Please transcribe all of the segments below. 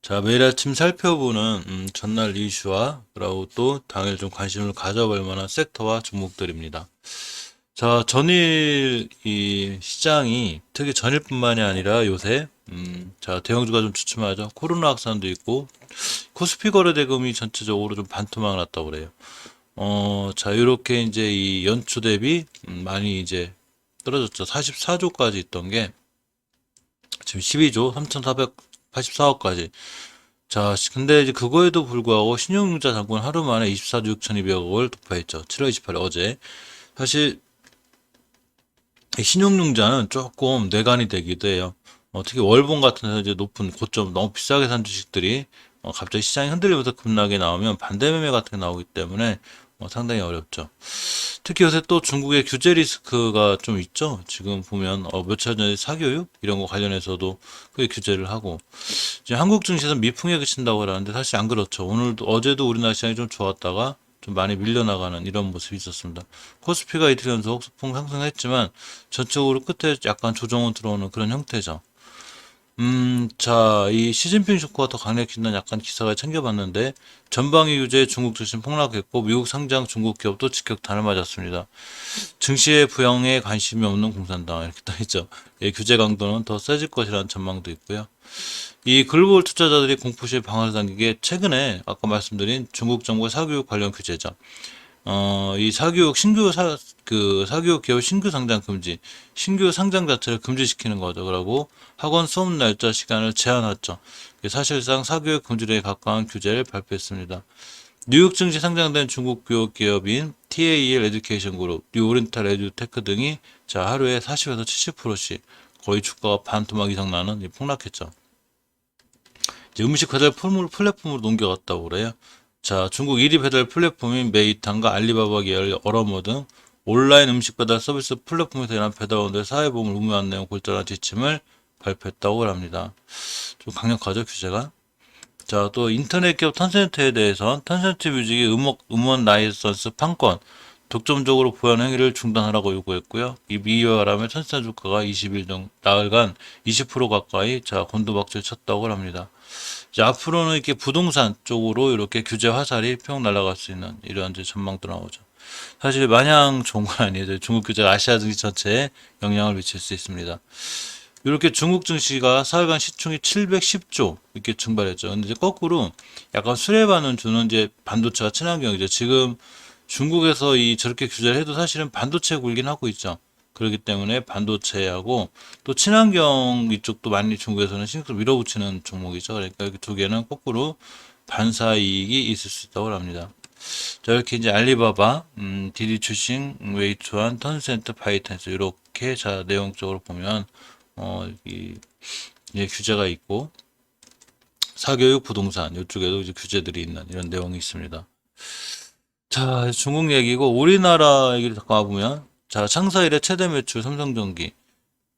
자, 매일 아침 살펴보는 전날 이슈와 그리고 또 당일 좀 관심을 가져볼 만한 섹터와 종목들입니다. 자, 전일 이 시장이 특히 전일뿐만이 아니라 요새 자, 대형주가 좀 주춤하죠. 코로나 확산도 있고 코스피 거래대금이 전체적으로 좀 반토막을 났다고 그래요. 자, 이렇게 이제 이 연초 대비 많이 이제 떨어졌죠. 44조까지 있던 게 지금 12조 3,484억까지. 자, 근데 이제 그거에도 불구하고 신용융자 잔고는 하루 만에 24조 6,200억을 돌파했죠. 7월 28일 어제. 사실 이 신용융자는 조금 뇌관이 되기도 해요. 특히 월봉 같은 데서 이제 높은 고점 너무 비싸게 산 주식들이 갑자기 시장이 흔들리면서 급락이 나오면 반대 매매 같은 게 나오기 때문에 상당히 어렵죠. 특히 요새 또 중국의 규제 리스크가 좀 있죠. 지금 보면 며칠 전에 사교육 이런 거 관련해서도 꽤 규제를 하고 이제 한국 증시에서 미풍에 그친다고 하는데 사실 안 그렇죠. 오늘도 어제도 우리나라 시장이 좀 좋았다가 좀 많이 밀려나가는 이런 모습이 있었습니다. 코스피가 이틀 연속 소폭 상승했지만 전체적으로 끝에 약간 조정은 들어오는 그런 형태죠. 자, 이 시진핑 쇼크가 더 강력해진다는 약간 기사가 챙겨봤는데 전방위 규제 중국 증시 폭락했고 미국 상장 중국 기업도 직격탄을 맞았습니다. 증시의 부양에 관심이 없는 공산당 이렇게 딱 있죠. 예, 규제 강도는 더 세질 것이라는 전망도 있고요. 이 글로벌 투자자들이 공포시에 방아를 당기게 최근에 아까 말씀드린 중국 정부의 사교육 관련 규제죠. 이 사교육 사교육 기업 신규 상장 금지, 신규 상장 자체를 금지시키는 거죠. 그리고 학원 수업 날짜 시간을 제한하죠. 사실상 사교육 금지에 가까운 규제를 발표했습니다. 뉴욕 증시 상장된 중국 교육 기업인 TAL 에듀케이션 그룹, 뉴 오리엔탈 에듀테크 등이 자 하루에 40에서 70%씩 거의 주가가 반토막 이상 나는 폭락했죠. 이제 음식 배달 플랫폼으로 넘겨갔다고 그래요. 자, 중국 1위 배달 플랫폼인 메이탄과 알리바바 계열 어러머 등 온라인 음식 배달 서비스 플랫폼에서 일하는 배달원들 사회보험을 의무화한 내용 골자한 지침을 발표했다고 합니다. 좀 강력하죠, 규제가. 자, 또 인터넷 기업 텐센트에 대해선 텐센트 뮤직이 음원 라이선스 판권 독점적으로 보유하는 행위를 중단하라고 요구했고요. 이와 바람에 텐센트 주가가 20일 정 나흘간 20% 가까이 자 곤두박질 쳤다고 합니다. 이제 앞으로는 이렇게 부동산 쪽으로 이렇게 규제 화살이 평 날아갈 수 있는 이런 이제 전망도 나오죠. 사실 마냥 좋은 건 아니에요. 중국 규제가 아시아 증시 전체에 영향을 미칠 수 있습니다. 이렇게 중국 증시가 사흘간 시총이 710조 이렇게 증발했죠. 근데 이제 거꾸로 약간 수혜받는 주는 이제 반도체와 친환경이죠. 지금 중국에서 이 저렇게 규제를 해도 사실은 반도체 굴긴 하고 있죠. 그렇기 때문에 반도체하고 또 친환경 이쪽도 많이 중국에서는 신경 밀어붙이는 종목이죠. 그러니까 이렇게 두 개는 거꾸로 반사 이익이 있을 수 있다고 합니다. 자, 이렇게 이제 알리바바, 디디추싱, 웨이투안, 텐센트, 바이텐스 이렇게 자 내용적으로 보면 이 이제 규제가 있고 사교육, 부동산 이쪽에도 이제 규제들이 있는 이런 내용이 있습니다. 자, 중국 얘기고 우리나라 얘기를 잠깐 와보면 자, 창사 일의 최대 매출 삼성전기.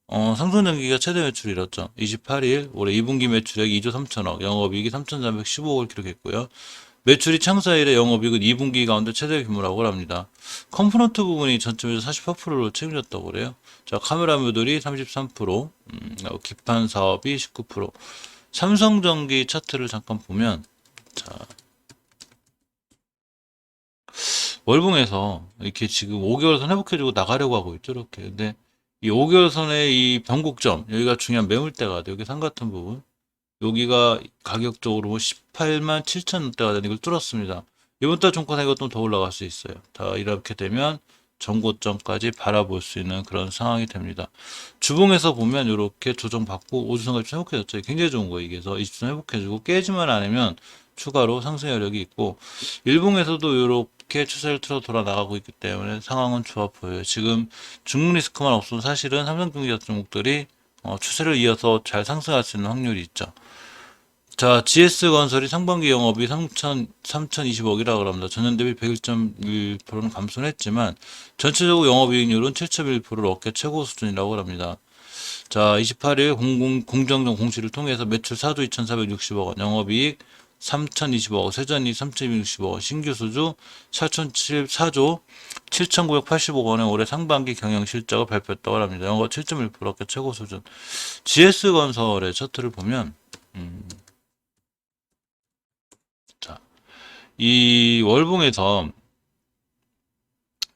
삼성전기가 최대 매출을 이뤘죠. 28일 올해 2분기 매출액 2조 3천억, 영업이익이 3,415억을 기록했고요. 매출이 창사 일의 영업이익은 2분기 가운데 최대 규모라고 합니다. 컴포넌트 부분이 전체 매출 48%를 책임졌다고 그래요. 자, 카메라 모듈이 33%, 기판 사업이 19%. 삼성전기 차트를 잠깐 보면 자, 월봉에서 이렇게 지금 5개월선 회복해주고 나가려고 하고 있죠, 이렇게. 근데 이 5개월선의 이 변곡점, 여기가 중요한 매물대가 돼. 여기 산 같은 부분. 여기가 가격적으로 18만 7천 원대가 되는 걸 뚫었습니다. 이번 달 종가상 이것도 더 올라갈 수 있어요. 다 이렇게 되면 전고점까지 바라볼 수 있는 그런 상황이 됩니다. 주봉에서 보면 이렇게 조정받고 오주선까지 회복해졌죠. 굉장히 좋은 거예요. 이게 그래서 20선 회복해주고 깨지만 않으면 추가로 상승 여력이 있고 일봉에서도 이렇게 추세를 틀어 돌아 나가고 있기 때문에 상황은 좋아 보여요. 지금 중국 리스크만 없으면 사실은 삼성전기 같은 종목들이 추세를 이어서 잘 상승할 수 있는 확률이 있죠. 자, GS건설이 상반기 영업이 3,020억이라고 합니다. 전년 대비 101.1%는 감소는 했지만 전체적으로 영업이익률은 7.1%를 업계 최고 수준이라고 합니다. 자, 28일 공정정 공시를 통해서 매출 4조 2,460억 원, 영업이익 3,020억 원, 세전이익 3,260억 원, 신규 수주 4조 7,980억 원의 올해 상반기 경영 실적을 발표했다고 합니다. 영업 7.1% 업계 최고 수준. GS건설의 차트를 보면 이 월봉에서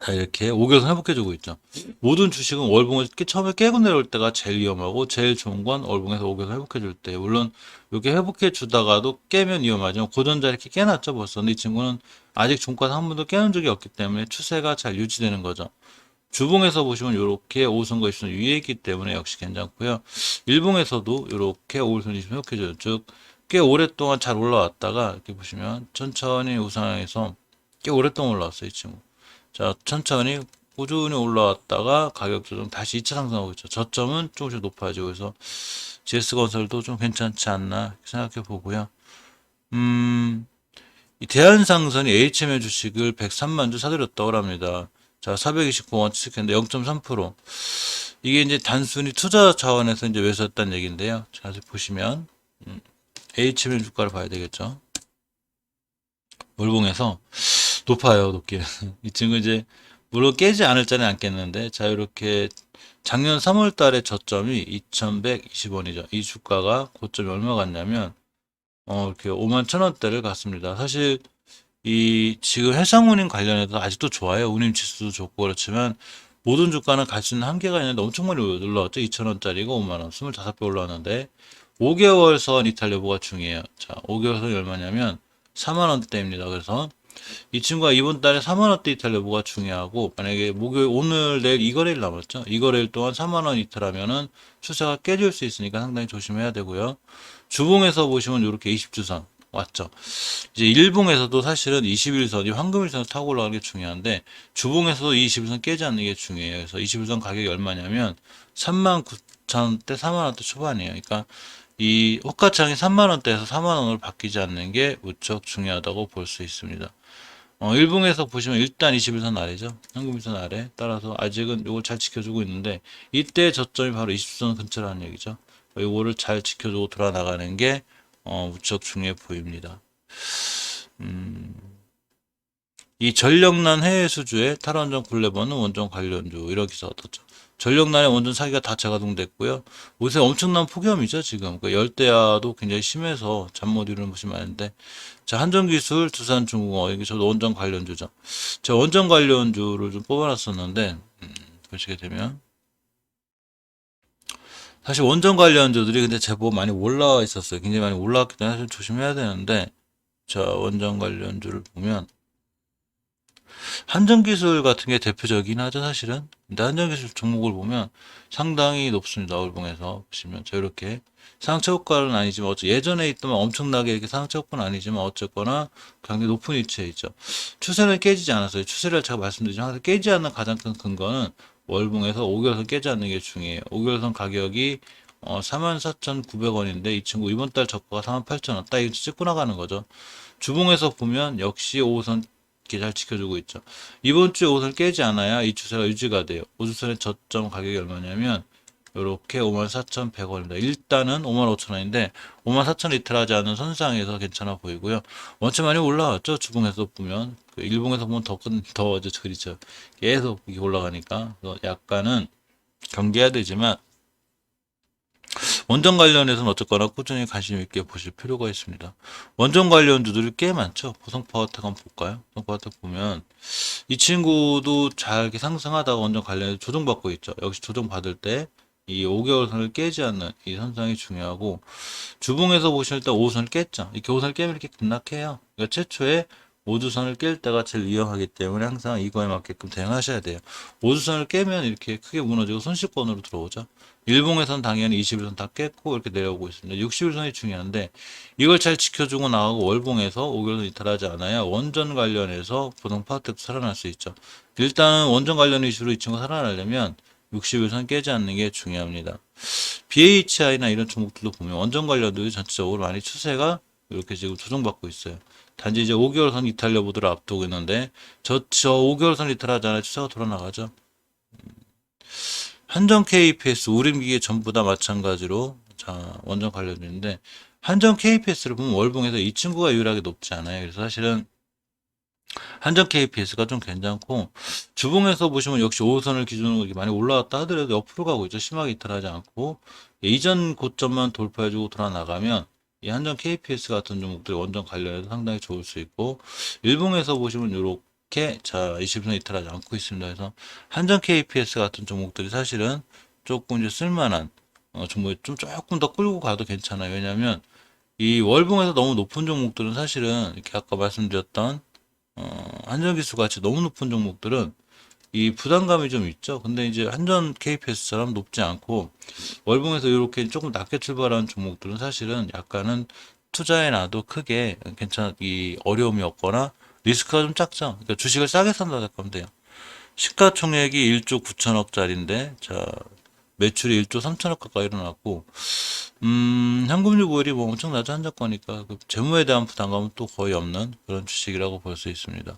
자, 이렇게 5개월선 회복해주고 있죠. 모든 주식은 월봉을 처음에 깨고 내려올 때가 제일 위험하고 제일 좋은 건 월봉에서 5개월선 회복해줄 때. 물론 이렇게 회복해주다가도 깨면 위험하지만 고전자 이렇게 깨놨죠 벌써. 근데 이 친구는 아직 종가에서 한 번도 깨는 적이 없기 때문에 추세가 잘 유지되는 거죠. 주봉에서 보시면 이렇게 5선과 20선 위에 있기 때문에 역시 괜찮고요. 일봉에서도 이렇게 5선 20선 회복해줘요. 즉 꽤 오랫동안 잘 올라왔다가 이렇게 보시면 천천히 우상향해서 꽤 오랫동안 올라왔어요 이 친구. 자, 천천히 꾸준히 올라왔다가 가격 조정 다시 2차 상승하고 있죠. 저점은 조금씩 높아지고 해서 GS건설도 좀 괜찮지 않나 생각해 보고요. 이 대한상선이 HM의 주식을 103만 주 사들였다고 합니다. 자, 429원 취득했는데 0.3%. 이게 이제 단순히 투자 차원에서 이제 매수했다는 얘기인데요. 자세히 보시면 HM 주가를 봐야 되겠죠. 월봉에서 높아요, 높게. 이 친구 이제 물론 깨지 않을 자리는 안 깼는데 자 이렇게 작년 3월 달에 저점이 2120원이죠. 이 주가가 고점이 얼마 갔냐면 이렇게 5만 1,000원대를 갔습니다. 사실 이 지금 해상운임 관련해서 아직도 좋아요. 운임 지수도 좋고 그렇지만 모든 주가는 갈 수 있는 한계가 있는데 엄청 많이 올라왔죠. 2,000원짜리가 5만원, 25배 올라왔는데 5개월 선 이탈 여부가 중요해요. 자, 5개월 선이 얼마냐면 4만원대입니다. 그래서 이 친구가 이번 달에 4만원대 이탈 여부가 중요하고 만약에 목요일 오늘 내일 이거래일 남았죠. 이거래일 동안 4만원 이탈하면은 추세가 깨질 수 있으니까 상당히 조심해야 되고요. 주봉에서 보시면 이렇게 20주선 왔죠. 이제 일봉에서도 사실은 21선이 황금일선을 타고 올라가는 게 중요한데 주봉에서도 21선 깨지 않는 게 중요해요. 그래서 21선 가격이 얼마냐면 39,000원대 4만원대 초반이에요. 그러니까 이 호가창이 3만원대에서 4만원으로 바뀌지 않는 게 무척 중요하다고 볼 수 있습니다. 일봉에서 보시면 일단 21선 아래죠. 현금일선 아래. 따라서 아직은 이걸 잘 지켜주고 있는데 이때 저점이 바로 20선 근처라는 얘기죠. 이거를 잘 지켜주고 돌아나가는 게 무척 중요해 보입니다. 이 전력난 해외 수주의 탈원전 굴레버는 원전 관련주 이런 기사 어떻죠? 전력난의 원전 사기가 다 재가동됐고요. 요새 엄청난 폭염이죠 지금. 그 열대야도 굉장히 심해서 잠 못 이루는 곳이 많은데 자 한전기술, 두산중공업 이게 저도 원전 관련주죠. 제가 원전 관련주를 좀 뽑아놨었는데 보시게 되면 사실 원전 관련주들이 근데 제법 많이 올라와 있었어요. 굉장히 많이 올라왔기 때문에 사실 조심해야 되는데 자 원전 관련주를 보면 한전기술 같은 게 대표적이긴 하죠, 사실은. 근데 한전기술 종목을 보면 상당히 높습니다. 월봉에서 보시면. 저 이렇게 상체 효과는 아니지만, 예전에 있던 엄청나게 이렇게 상체 효과는 아니지만, 어쨌거나 굉장히 높은 위치에 있죠. 추세는 깨지지 않았어요. 추세를 제가 말씀드리지만, 항상 깨지 않는 가장 큰 근거는 월봉에서 5개월선 깨지 않는 게 중요해요. 5개월선 가격이 44,900원인데, 이 친구 이번 달 저가가 48,000원. 딱 이거 찍고 나가는 거죠. 주봉에서 보면 역시 5선 이렇게 잘 지켜주고 있죠. 이번 주에 5선을 깨지 않아야 이 추세가 유지가 돼요. 우주선의 저점 가격이 얼마냐면 이렇게 54,100원입니다. 일단은 55,000원인데 54,000원 이탈하지 않은 선상에서 괜찮아 보이고요. 원체 많이 올라왔죠. 주봉에서 보면 일봉에서 보면 더 그리죠. 계속 이게 올라가니까 약간은 경계해야 되지만 원전 관련해서는 어쨌거나 꾸준히 관심 있게 보실 필요가 있습니다. 원전 관련주들이 꽤 많죠. 보성파워텍 한번 볼까요? 보성파워텍 보면 이 친구도 잘 이렇게 상승하다가 원전 관련해서 조정받고 있죠. 역시 조정받을 때 이 5개월 선을 깨지 않는 이 선상이 중요하고 주봉에서 보시면 일단 5선을 깼죠. 이렇게 5선을 깨면 이렇게 급락해요. 그러니까 최초에 5주선을 깰 때가 제일 위험하기 때문에 항상 이거에 맞게끔 대응하셔야 돼요. 5주선을 깨면 이렇게 크게 무너지고 손실권으로 들어오죠. 일봉에선 당연히 21선 다 깼고 이렇게 내려오고 있습니다. 61선이 중요한데 이걸 잘 지켜주고 나가고 월봉에서 5개월선 이탈하지 않아야 원전 관련해서 부동파텍도 살아날 수 있죠. 일단은 원전 관련 이슈로 이 친구 살아나려면 60일선 깨지 않는 게 중요합니다. BHI나 이런 종목들도 보면 원전 관련들이 전체적으로 많이 추세가 이렇게 지금 조정받고 있어요. 단지 이제 5개월선 이탈 여부들을 앞두고 있는데 저 5개월선 이탈하잖아요. 추세가 돌아나가죠. 한전 KPS, 우림기계 전부 다 마찬가지로 자 원전 관련주인데 한전 KPS를 보면 월봉에서 이 친구가 유일하게 높지 않아요. 그래서 사실은 한전 KPS가 좀 괜찮고 주봉에서 보시면 역시 5호선을 기준으로 많이 올라왔다 하더라도 옆으로 가고 있죠. 심하게 이탈하지 않고 이전 고점만 돌파해주고 돌아나가면 이 한전 KPS 같은 종목들이 원전 관련해서 상당히 좋을 수 있고, 일봉에서 보시면 이렇게 자 20선 이탈하지 않고 있습니다. 그래서 한전 KPS 같은 종목들이 사실은 조금 이제 쓸만한 종목이 좀 조금 더 끌고 가도 괜찮아요. 왜냐하면 이 월봉에서 너무 높은 종목들은 사실은 이렇게 아까 말씀드렸던 한전기술 같이 너무 높은 종목들은 이 부담감이 좀 있죠. 근데 이제 한전 KPS처럼 높지 않고 월봉에서 이렇게 조금 낮게 출발한 종목들은 사실은 약간은 투자에 놔도 크게 이 어려움이 없거나 리스크가 좀 작죠. 그러니까 주식을 싸게 산다 생각하면 돼요. 시가총액이 1조 9천억짜리인데, 자, 매출이 1조 3천억 가까이 일어났고, 현금유보율이 뭐 엄청나죠. 한전 거니까. 그 재무에 대한 부담감은 또 거의 없는 그런 주식이라고 볼 수 있습니다.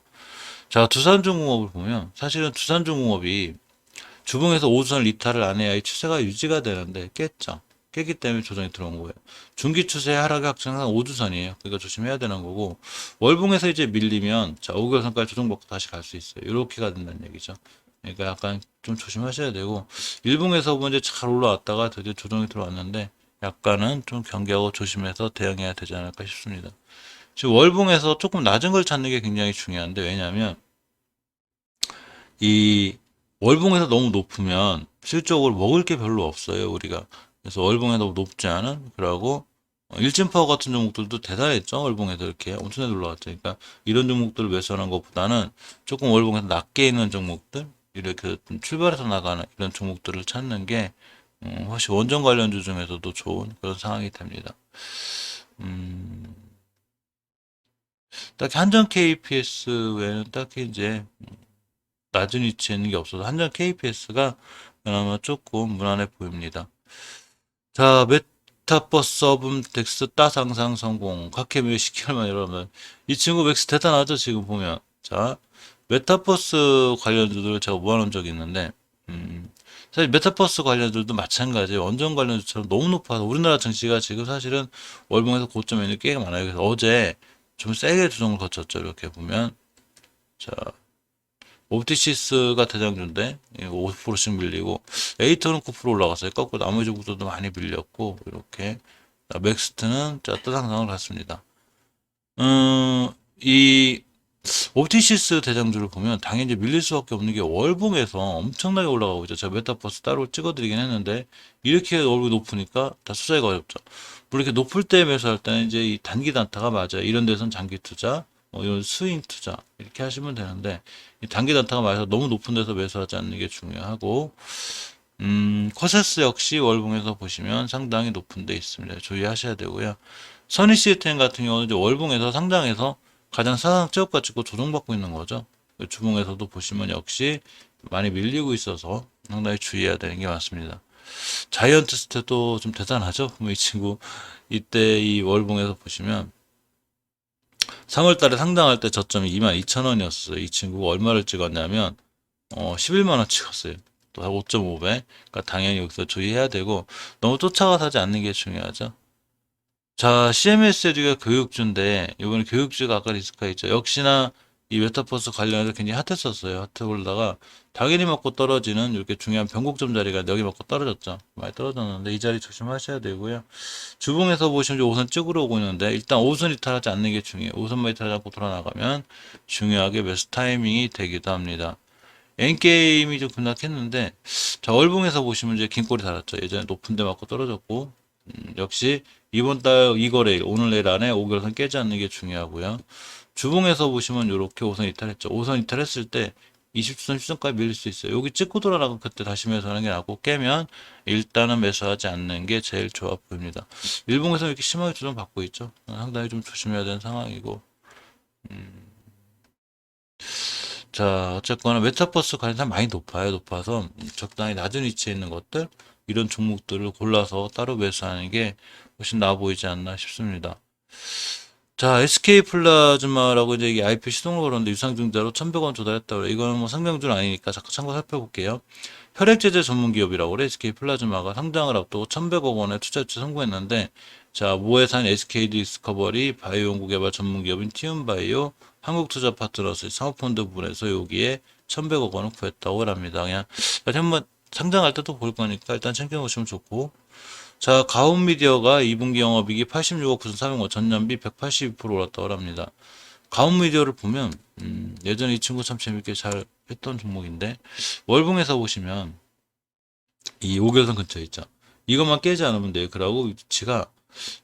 자, 두산중공업을 보면 사실은 두산중공업이 주봉에서 5선 이탈을 안 해야 이 추세가 유지가 되는데 깼죠. 깨기 때문에 조정이 들어온 거예요. 중기 추세 하락의 확정은 5주선이에요. 그러니까 조심해야 되는 거고, 월봉에서 이제 밀리면 자 5개월선까지 조정받고 다시 갈 수 있어요. 이렇게 가 된다는 얘기죠. 그러니까 약간 좀 조심하셔야 되고, 일봉에서 먼저 잘 올라왔다가 드디어 조정이 들어왔는데 약간은 좀 경계하고 조심해서 대응해야 되지 않을까 싶습니다. 지금 월봉에서 조금 낮은 걸 찾는 게 굉장히 중요한데, 왜냐하면 이 월봉에서 너무 높으면 실적으로 먹을 게 별로 없어요, 우리가. 그래서 월봉에 너무 높지 않은, 그러고 일진파워 같은 종목들도 대단했죠. 월봉에서 이렇게 엄청나게 올라갔죠. 그러니까 이런 종목들을 매수하는 것보다는 조금 월봉에서 낮게 있는 종목들, 이렇게 좀 출발해서 나가는 이런 종목들을 찾는 게 훨씬 원전 관련주 중에서도 좋은 그런 상황이 됩니다. 음, 딱히 한전 KPS 외에는 딱히 이제 낮은 위치에 있는 게 없어서 한전 KPS가 그나마 조금 무난해 보입니다. 자, 메타버스 업음 덱스 따상상 성공. 카케미 10개월만 여러분. 이 친구 맥스 대단하죠, 지금 보면. 자, 메타버스 관련주들 제가 모아놓은 적이 있는데, 사실 메타버스 관련주들도 마찬가지예요. 원전 관련주처럼 너무 높아서 우리나라 증시가 지금 사실은 월봉에서 고점에 있는 게 많아요. 그래서 어제 좀 세게 조정을 거쳤죠. 이렇게 보면. 자, 옵티시스가 대장주인데 50%씩 밀리고, 에이터는 9% 올라갔어요. 거꾸로 나머지 구도도 많이 밀렸고, 이렇게 맥스트는 뜨상상을 갔습니다. 이 옵티시스 대장주를 보면 당연히 이제 밀릴 수밖에 없는 게 월봉에서 엄청나게 올라가고 있죠. 제가 메타버스 따로 찍어드리긴 했는데 이렇게 얼굴이 높으니까 다 투자가 어렵죠. 물론 이렇게 높을 때 매수할 때는 이제 이 단기 단타가 맞아요. 이런 데선 장기 투자, 이런 스윙 투자 이렇게 하시면 되는데, 이 단기 단타가 맞아서 너무 높은 데서 매수하지 않는 게 중요하고, 코세스 역시 월봉에서 보시면 상당히 높은 데 있습니다. 주의하셔야 되고요. 선희 시스템 같은 경우는 이제 월봉에서 상장해서 가장 사상 최고가 찍고 조정받고 있는 거죠. 주봉에서도 보시면 역시 많이 밀리고 있어서 상당히 주의해야 되는 게 맞습니다. 자이언트 스테도 좀 대단하죠. 이 친구 이때 이 월봉에서 보시면 3월 달에 상장할 때 저점이 22,000원이었어요. 이 친구가 얼마를 찍었냐면 11만 원 찍었어요. 또 5.5배. 그러니까 당연히 여기서 주의해야 되고, 너무 쫓아가 사지 않는 게 중요하죠. 자, CMS가 교육주인데 이번에 교육주가 아까 리스크가 있죠. 역시나 이 메타버스 관련해서 굉장히 핫했었어요. 핫해 보다가 당연히 맞고 떨어지는 이렇게 중요한 변곡점 자리가 여기 맞고 떨어졌죠. 많이 떨어졌는데 이 자리 조심하셔야 되고요. 주봉에서 보시면 5선 찍으러 오고 있는데 일단 5선 이탈하지 않는 게 중요해요. 5선만 이탈하지 않고 돌아나가면 중요하게 매수 타이밍이 되기도 합니다. 엔게임이 좀 급락했는데, 자, 월봉에서 보시면 이제 긴 꼬리 달았죠. 예전에 높은 데 맞고 떨어졌고, 역시 이번 달 이거래일 오늘 내일 안에 5개월선 깨지 않는 게 중요하고요. 주봉에서 보시면 이렇게 5선 이탈했죠. 5선 이탈했을 때 20선 시선까지 밀릴 수 있어요. 여기 찍고 돌아가고 그때 다시 매수하는 게 낫고, 깨면 일단은 매수하지 않는 게 제일 좋아 보입니다. 일봉에서 이렇게 심하게 조정 받고 있죠. 상당히 좀 조심해야 되는 상황이고. 자, 어쨌거나 메타버스 관련상 많이 높아요. 높아서 적당히 낮은 위치에 있는 것들, 이런 종목들을 골라서 따로 매수하는 게 훨씬 나아 보이지 않나 싶습니다. 자, SK 플라즈마라고 이제 이게 IPO 시동을 걸었는데 유상증자로 1,100원 조달했다고 그래. 이거는 뭐 상장주는 아니니까 잠깐 참고 살펴볼게요. 혈액제제 전문 기업이라고 그래. SK 플라즈마가 상장을 앞두고 1,100억 원의 투자 유치 성공했는데, 자, 모회사인 SK 디스커버리, 바이오연구 개발 전문 기업인 티움바이오, 한국투자 파트너스 사모펀드 부분에서 여기에 1,100억 원을 구했다고 합니다. 그냥 한번 상장할 때도 볼 거니까 일단 챙겨놓으시면 좋고, 자, 가온미디어가 2분기 영업이익이 86억 9,400원, 전년비 182% 올랐다고 합니다. 가온미디어를 보면 예전에 이 친구 참 재밌게 잘 했던 종목인데 월봉에서 보시면 이 5개선 근처에 있죠. 이것만 깨지 않으면 돼요. 그러고 위치가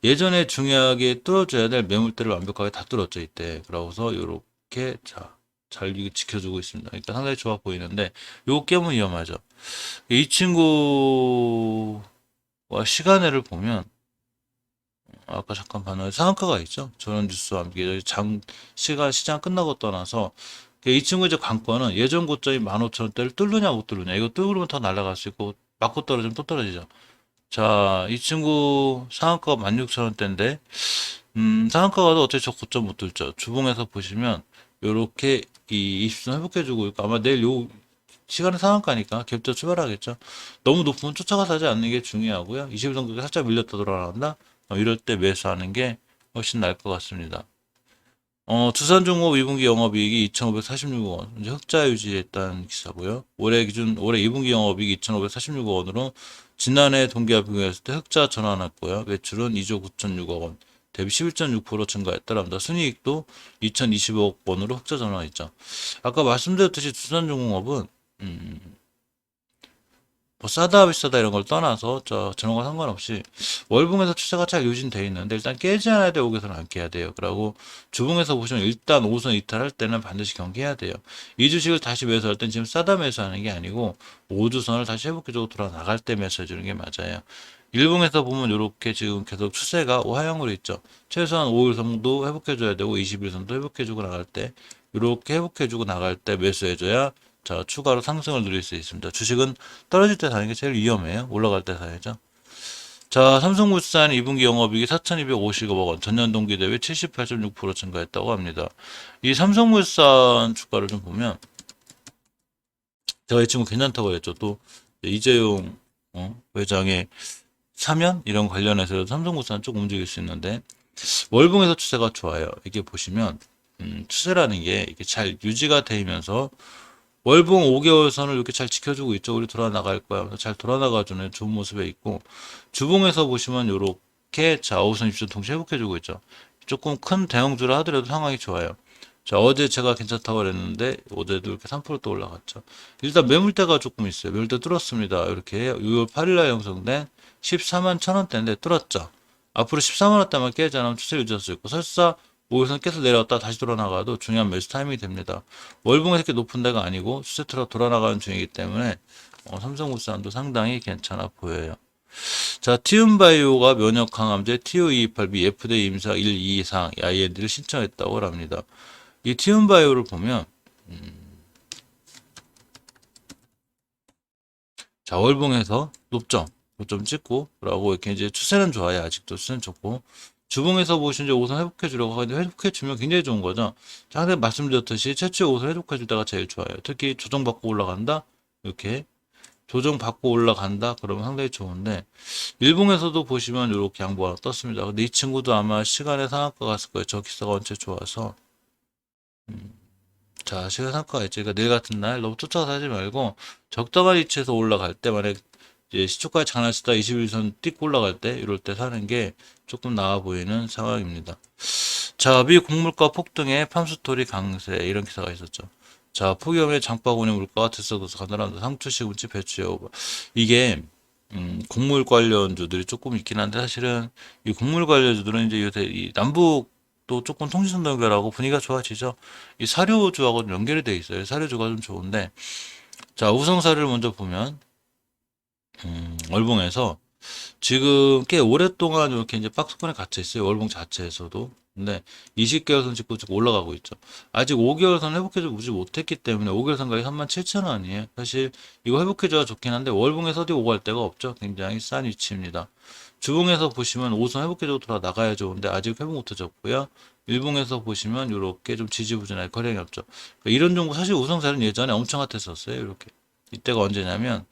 예전에 중요하게 뚫어줘야 될 매물대를 완벽하게 다 뚫었죠. 이때. 그러고서 요렇게 잘 이게 지켜주고 있습니다. 일단 상당히 좋아 보이는데 요거 깨면 위험하죠. 이 친구와 시간회를 보면 아까 잠깐 봤는데 상한가가 있죠. 저런 뉴스와 함께 시장 끝나고 떠나서 이 친구 이제 관건은 예전 고점이 15,000원대를 뚫느냐 못 뚫느냐. 이거 뚫으면 더 날아갈 수 있고 맞고 떨어지면 또 떨어지죠. 자, 이 친구 상한가가 16,000원대인데 상한가가도 어차피 저 고점 못 뚫죠. 주봉에서 보시면 요렇게 이 20선 회복해주고 있고 아마 내일 요 시간은 상한가니까 갭도 출발하겠죠. 너무 높으면 쫓아가서 하지 않는 게 중요하고요. 21선까지 살짝 밀렸다 돌아간다. 이럴 때 매수하는 게 훨씬 나을 것 같습니다. 두산중공업 2분기 영업이익이 2,546억 원, 이제 흑자 유지했다는 기사고요. 올해 2분기 영업이익 2,546억 원으로 지난해 동기와 비교했을 때 흑자 전환했고요. 매출은 2조 9,006억 원, 대비 11.6% 증가했다랍니다. 순이익도 2,020억 원으로 흑자 전환했죠. 아까 말씀드렸듯이 두산중공업은 뭐 싸다 비싸다 이런 걸 떠나서 저런 거 상관없이 월봉에서 추세가 잘 유지돼 있는데 일단 깨지 않아야 돼. 5개선 안 깨야 돼요. 그리고 주봉에서 보시면 일단 5선 이탈할 때는 반드시 경계해야 돼요. 이 주식을 다시 매수할 땐 지금 싸다 매수하는 게 아니고 5주선을 다시 회복기적으로 돌아 나갈 때 매수해 주는 게 맞아요. 일봉에서 보면 이렇게 지금 계속 추세가 우하향으로 있죠. 최소한 5일 선도 회복해 줘야 되고 20일 선도 회복해 주고 나갈 때 이렇게 회복해 주고 나갈 때 매수해 줘야 추가로 상승을 누릴 수 있습니다. 주식은 떨어질 때 사는 게 제일 위험해요. 올라갈 때 사야죠. 자, 삼성물산 2분기 영업이익이 4,250억 원, 전년 동기 대비 78.6% 증가했다고 합니다. 이 삼성물산 주가를 좀 보면 제가 이 친구 괜찮다고 했죠. 또 이재용 회장의 사면 이런 관련해서 삼성물산 좀 움직일 수 있는데 월봉에서 추세가 좋아요. 이게 보시면 추세라는 게 이게 잘 유지가 되면서 월봉 5개월 선을 이렇게 잘 지켜주고 있죠. 우리 돌아 나갈 거야. 잘 돌아 나가주는 좋은 모습에 있고 주봉에서 보시면 이렇게 5선 입주 동시에 회복해주고 있죠. 조금 큰 대형주라 하더라도 상황이 좋아요. 자, 어제 제가 괜찮다고 그랬는데 어제도 이렇게 3%또 올라갔죠. 일단 매물대가 조금 있어요. 매물대 뚫었습니다. 이렇게 6월 8일날 형성된 14만 1,000원대인데 뚫었죠. 앞으로 14만 원대만 깨지 않으면 추세 유지할 수 있고 설사 5일선 계속 내려왔다 다시 돌아나가도 중요한 매수 타이밍이 됩니다. 월봉에서 이렇게 높은 데가 아니고 추세트로 돌아나가는 중이기 때문에 삼성물산도 상당히 괜찮아 보여요. 자, 티움바이오가 면역 항암제 TO228B FDA 임사 1, 2 사항 IND를 신청했다고 합니다. 이 티움바이오를 보면 자, 월봉에서 높죠. 고점 찍고 그러고 이렇게 이제 추세는 좋아요. 아직도 추세는 좋고 주봉에서 보시면 이제 5선 회복해 주려고 하는데 회복해 주면 굉장히 좋은 거죠. 자, 근데 말씀드렸듯이 최초의 5선 회복해 줄 때가 제일 좋아요. 특히 조정받고 올라간다. 이렇게 조정받고 올라간다. 그러면 상당히 좋은데 일봉에서도 보시면 이렇게 양보가 떴습니다. 근데 이 친구도 아마 시간의 상한가 갔을 거예요. 저 기사가 원체 좋아서 자, 시간 상가가 있죠. 그러니까 내일 같은 날 너무 쫓아서 하지 말고 적당한 위치에서 올라갈 때 만약 이제 시초까지 장난치다 21선 띡 올라갈 때 이럴 때 사는 게 조금 나아 보이는 상황입니다. 자, 미 곡물가 폭등에 팜스토리 강세 이런 기사가 있었죠. 자, 폭염에 장바구니 물가가 들썩들썩 가늘한다. 상추, 시금치, 배추, 여부 이게 곡물 관련주들이 조금 있긴 한데 사실은 이 곡물 관련주들은 이제 요새 이 남북 또 조금 통신 연결하고 분위기가 좋아지죠. 이 사료주하고 좀 연결이 돼 있어요. 사료주가 좀 좋은데 자, 우성 사료를 먼저 보면 월봉에서 지금 꽤 오랫동안 이렇게 이제 박스권에 갇혀 있어요. 월봉 자체에서도. 근데 20개월선 찍고 쭉 올라가고 있죠. 아직 5개월선 회복해주지 못했기 때문에 5개월선 가격이 37,000원이에요. 사실 이거 회복해줘야 좋긴 한데 월봉에서 어디 오갈 데가 없죠. 굉장히 싼 위치입니다. 주봉에서 보시면 5선 회복해주고 돌아 나가야 좋은데 아직 회복 못해졌고요. 일봉에서 보시면 이렇게 좀 지지부진하게 거래량이 없죠. 그러니까 이런 종목 사실 우성사는 예전에 엄청 핫했었어요. 이렇게 이때가 언제냐면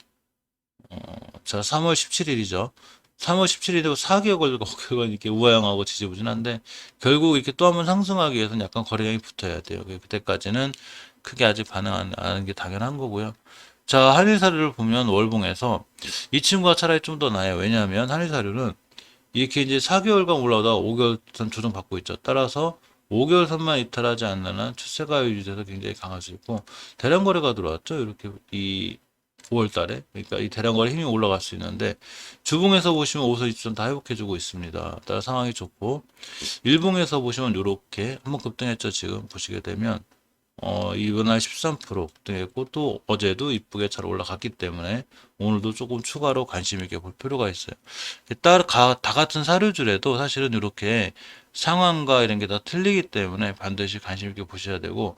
자 3월 17일이죠. 3월 17일이 되고 4개월 걸리고 그건 이렇게 우하향하고 지지부진한데 결국 이렇게 또 한번 상승하기 위해서는 약간 거래량이 붙어야 돼요. 그때까지는 크게 아직 반응 안 하는 게 당연한 거고요. 자, 한일사료를 보면 월봉에서 이 친구가 차라리 좀 더 나아요. 왜냐하면 한일사료는 이렇게 이제 4개월간 올라오다가 5개월선 조정받고 있죠. 따라서 5개월선만 이탈하지 않는 한 추세가 유지돼서 굉장히 강할 수 있고, 대량 거래가 들어왔죠. 이렇게 이 5월 달에. 그러니까 이 대량 거래 힘이 올라갈 수 있는데, 주봉에서 보시면 5선 이점 다 회복해주고 있습니다. 따라 상황이 좋고, 일봉에서 보시면 이렇게 한번 급등했죠. 지금 보시게 되면 이번 날 13% 급등했고, 또 어제도 이쁘게 잘 올라갔기 때문에 오늘도 조금 추가로 관심 있게 볼 필요가 있어요. 다 같은 사료줄에도 사실은 이렇게 상황과 이런 게 다 틀리기 때문에 반드시 관심 있게 보셔야 되고,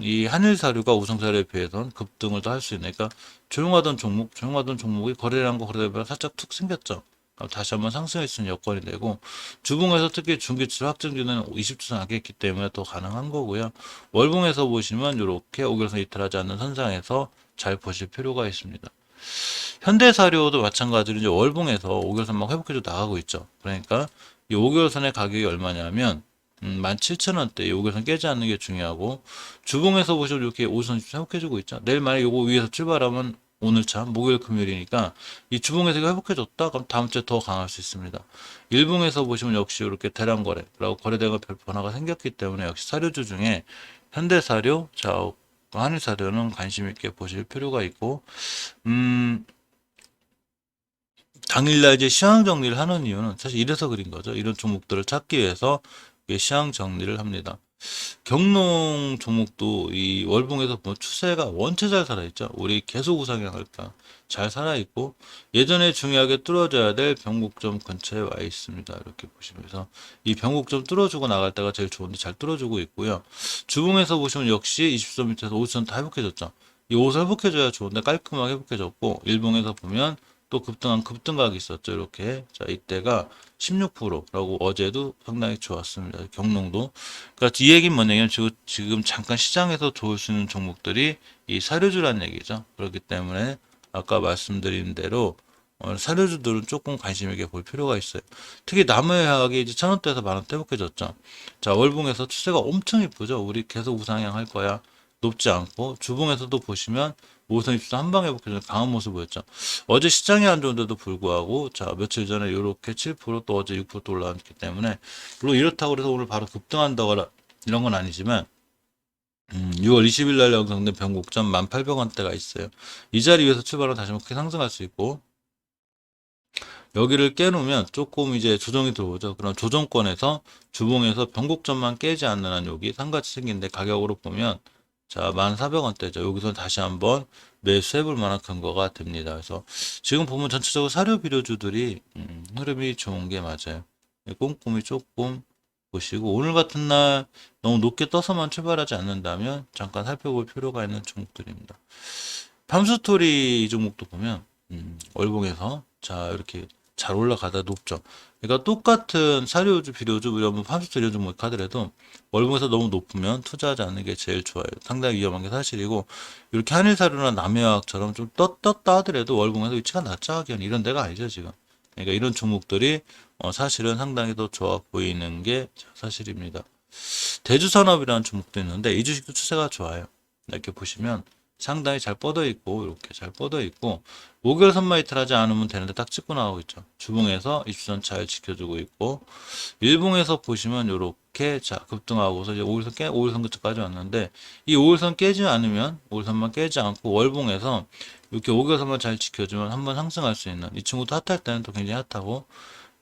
이 한일 사료가 우성 사료에 비해서는 급등을 더 할 수 있는, 그러니까 조용하던 종목이 거래량 과 거래대비가 살짝 툭 생겼죠. 다시 한번 상승할 수 있는 여건이 되고, 주봉에서 특히 중기출 확정주는 20주선 하겠기 때문에 더 가능한 거고요. 월봉에서 보시면 이렇게 5개월선 이탈하지 않는 선상에서 잘 보실 필요가 있습니다. 현대사료도 마찬가지로 이제 월봉에서 5개월선만 회복해줘 나가고 있죠. 그러니까 이 5개월선의 가격이 얼마냐면 17,000원대, 이 5개월선 깨지 않는 게 중요하고, 주봉에서 보시면 이렇게 5선 회복해주고 있죠. 내일 만약에 이거 위에서 출발하면 오늘 참 목요일 금요일이니까 이 주봉에서 회복해줬다 그럼 다음 주에 더 강할 수 있습니다. 일봉에서 보시면 역시 이렇게 대량 거래라고 거래대가 별 변화가 생겼기 때문에 역시 사료주 중에 현대사료, 자 한일사료는 관심 있게 보실 필요가 있고, 음, 당일날 이제 시황 정리를 하는 이유는 사실 이래서 그린 거죠. 이런 종목들을 찾기 위해서 시황 정리를 합니다. 경농 종목도 이 월봉에서 보면 추세가 원체 잘 살아있죠. 우리 계속 우상향할까 잘 살아있고, 예전에 중요하게 뚫어져야 될 변곡점 근처에 와 있습니다. 이렇게 보시면서 이 변곡점 뚫어주고 나갈 때가 제일 좋은데 잘 뚫어주고 있고요. 주봉에서 보시면 역시 20선 밑에서 50선 다 회복해졌죠. 이 5선 회복해줘야 좋은데 깔끔하게 회복해졌고, 일봉에서 보면 또 급등한 급등각이 있었죠. 이렇게. 자, 이때가 16%라고 어제도 상당히 좋았습니다. 경농도. 그러니까 이 얘기는 뭐냐면 지금 잠깐 시장에서 좋을 수 있는 종목들이 이 사료주란 얘기죠. 그렇기 때문에 아까 말씀드린 대로 사료주들은 조금 관심 있게 볼 필요가 있어요. 특히 나무의학이 이제 1,000원대에서 만원대 회복해졌죠. 자, 월봉에서 추세가 엄청 이쁘죠. 우리 계속 우상향 할 거야. 높지 않고, 주봉에서도 보시면 5선 입수도 한 방에 회복해주는 강한 모습 보였죠. 어제 시장이 안 좋은데도 불구하고, 자, 며칠 전에 이렇게 7%또 어제 6%또 올라왔기 때문에, 물론 이렇다고 해서 오늘 바로 급등한다거나 이런 건 아니지만, 6월 20일 날 형성된 변곡점 1,800원대가 있어요. 이 자리 위에서 출발하면 다시 한번 크게 상승할 수 있고, 여기를 깨놓으면 조금 이제 조정이 들어오죠. 그럼 조정권에서 주봉에서 변곡점만 깨지 않는 한 여기 상같이 생긴데, 가격으로 보면 자 1,400원대죠. 여기서 다시 한번 매수해볼 만한 근거가 됩니다. 그래서 지금 보면 전체적으로 사료 비료주들이 흐름이 좋은 게 맞아요. 꼼꼼히 조금 보시고, 오늘 같은 날 너무 높게 떠서만 출발하지 않는다면 잠깐 살펴볼 필요가 있는 종목들입니다. 팜스토리 이 종목도 보면 월봉에서 자 이렇게 잘 올라가다 높죠. 그러니까 똑같은 사료주, 비료주, 이런 팜스토리 이런 종목 하더라도 월봉에서 너무 높으면 투자하지 않는 게 제일 좋아요. 상당히 위험한 게 사실이고, 이렇게 한일사료나 남해화학처럼 좀 떴다 하더라도 월봉에서 위치가 낮죠. 하기엔 이런 데가 아니죠 지금. 그러니까 이런 종목들이 사실은 상당히 더 좋아 보이는 게 사실입니다. 대주산업이라는 종목도 있는데 이 주식도 추세가 좋아요. 이렇게 보시면 상당히 잘 뻗어 있고, 이렇게 잘 뻗어 있고, 5개월 선마 이탈 하지 않으면 되는데 딱 찍고 나오고 있죠. 주봉에서 입수선 잘 지켜주고 있고, 일봉에서 보시면 이렇게 자 급등하고서 이제 5일선 근처까지 왔는데, 이 5일선 깨지 않으면 5일선만 깨지 않고 월봉에서 이렇게 5개월 선만 잘 지켜주면 한번 상승할 수 있는, 이 친구도 핫할 때는 또 굉장히 핫하고,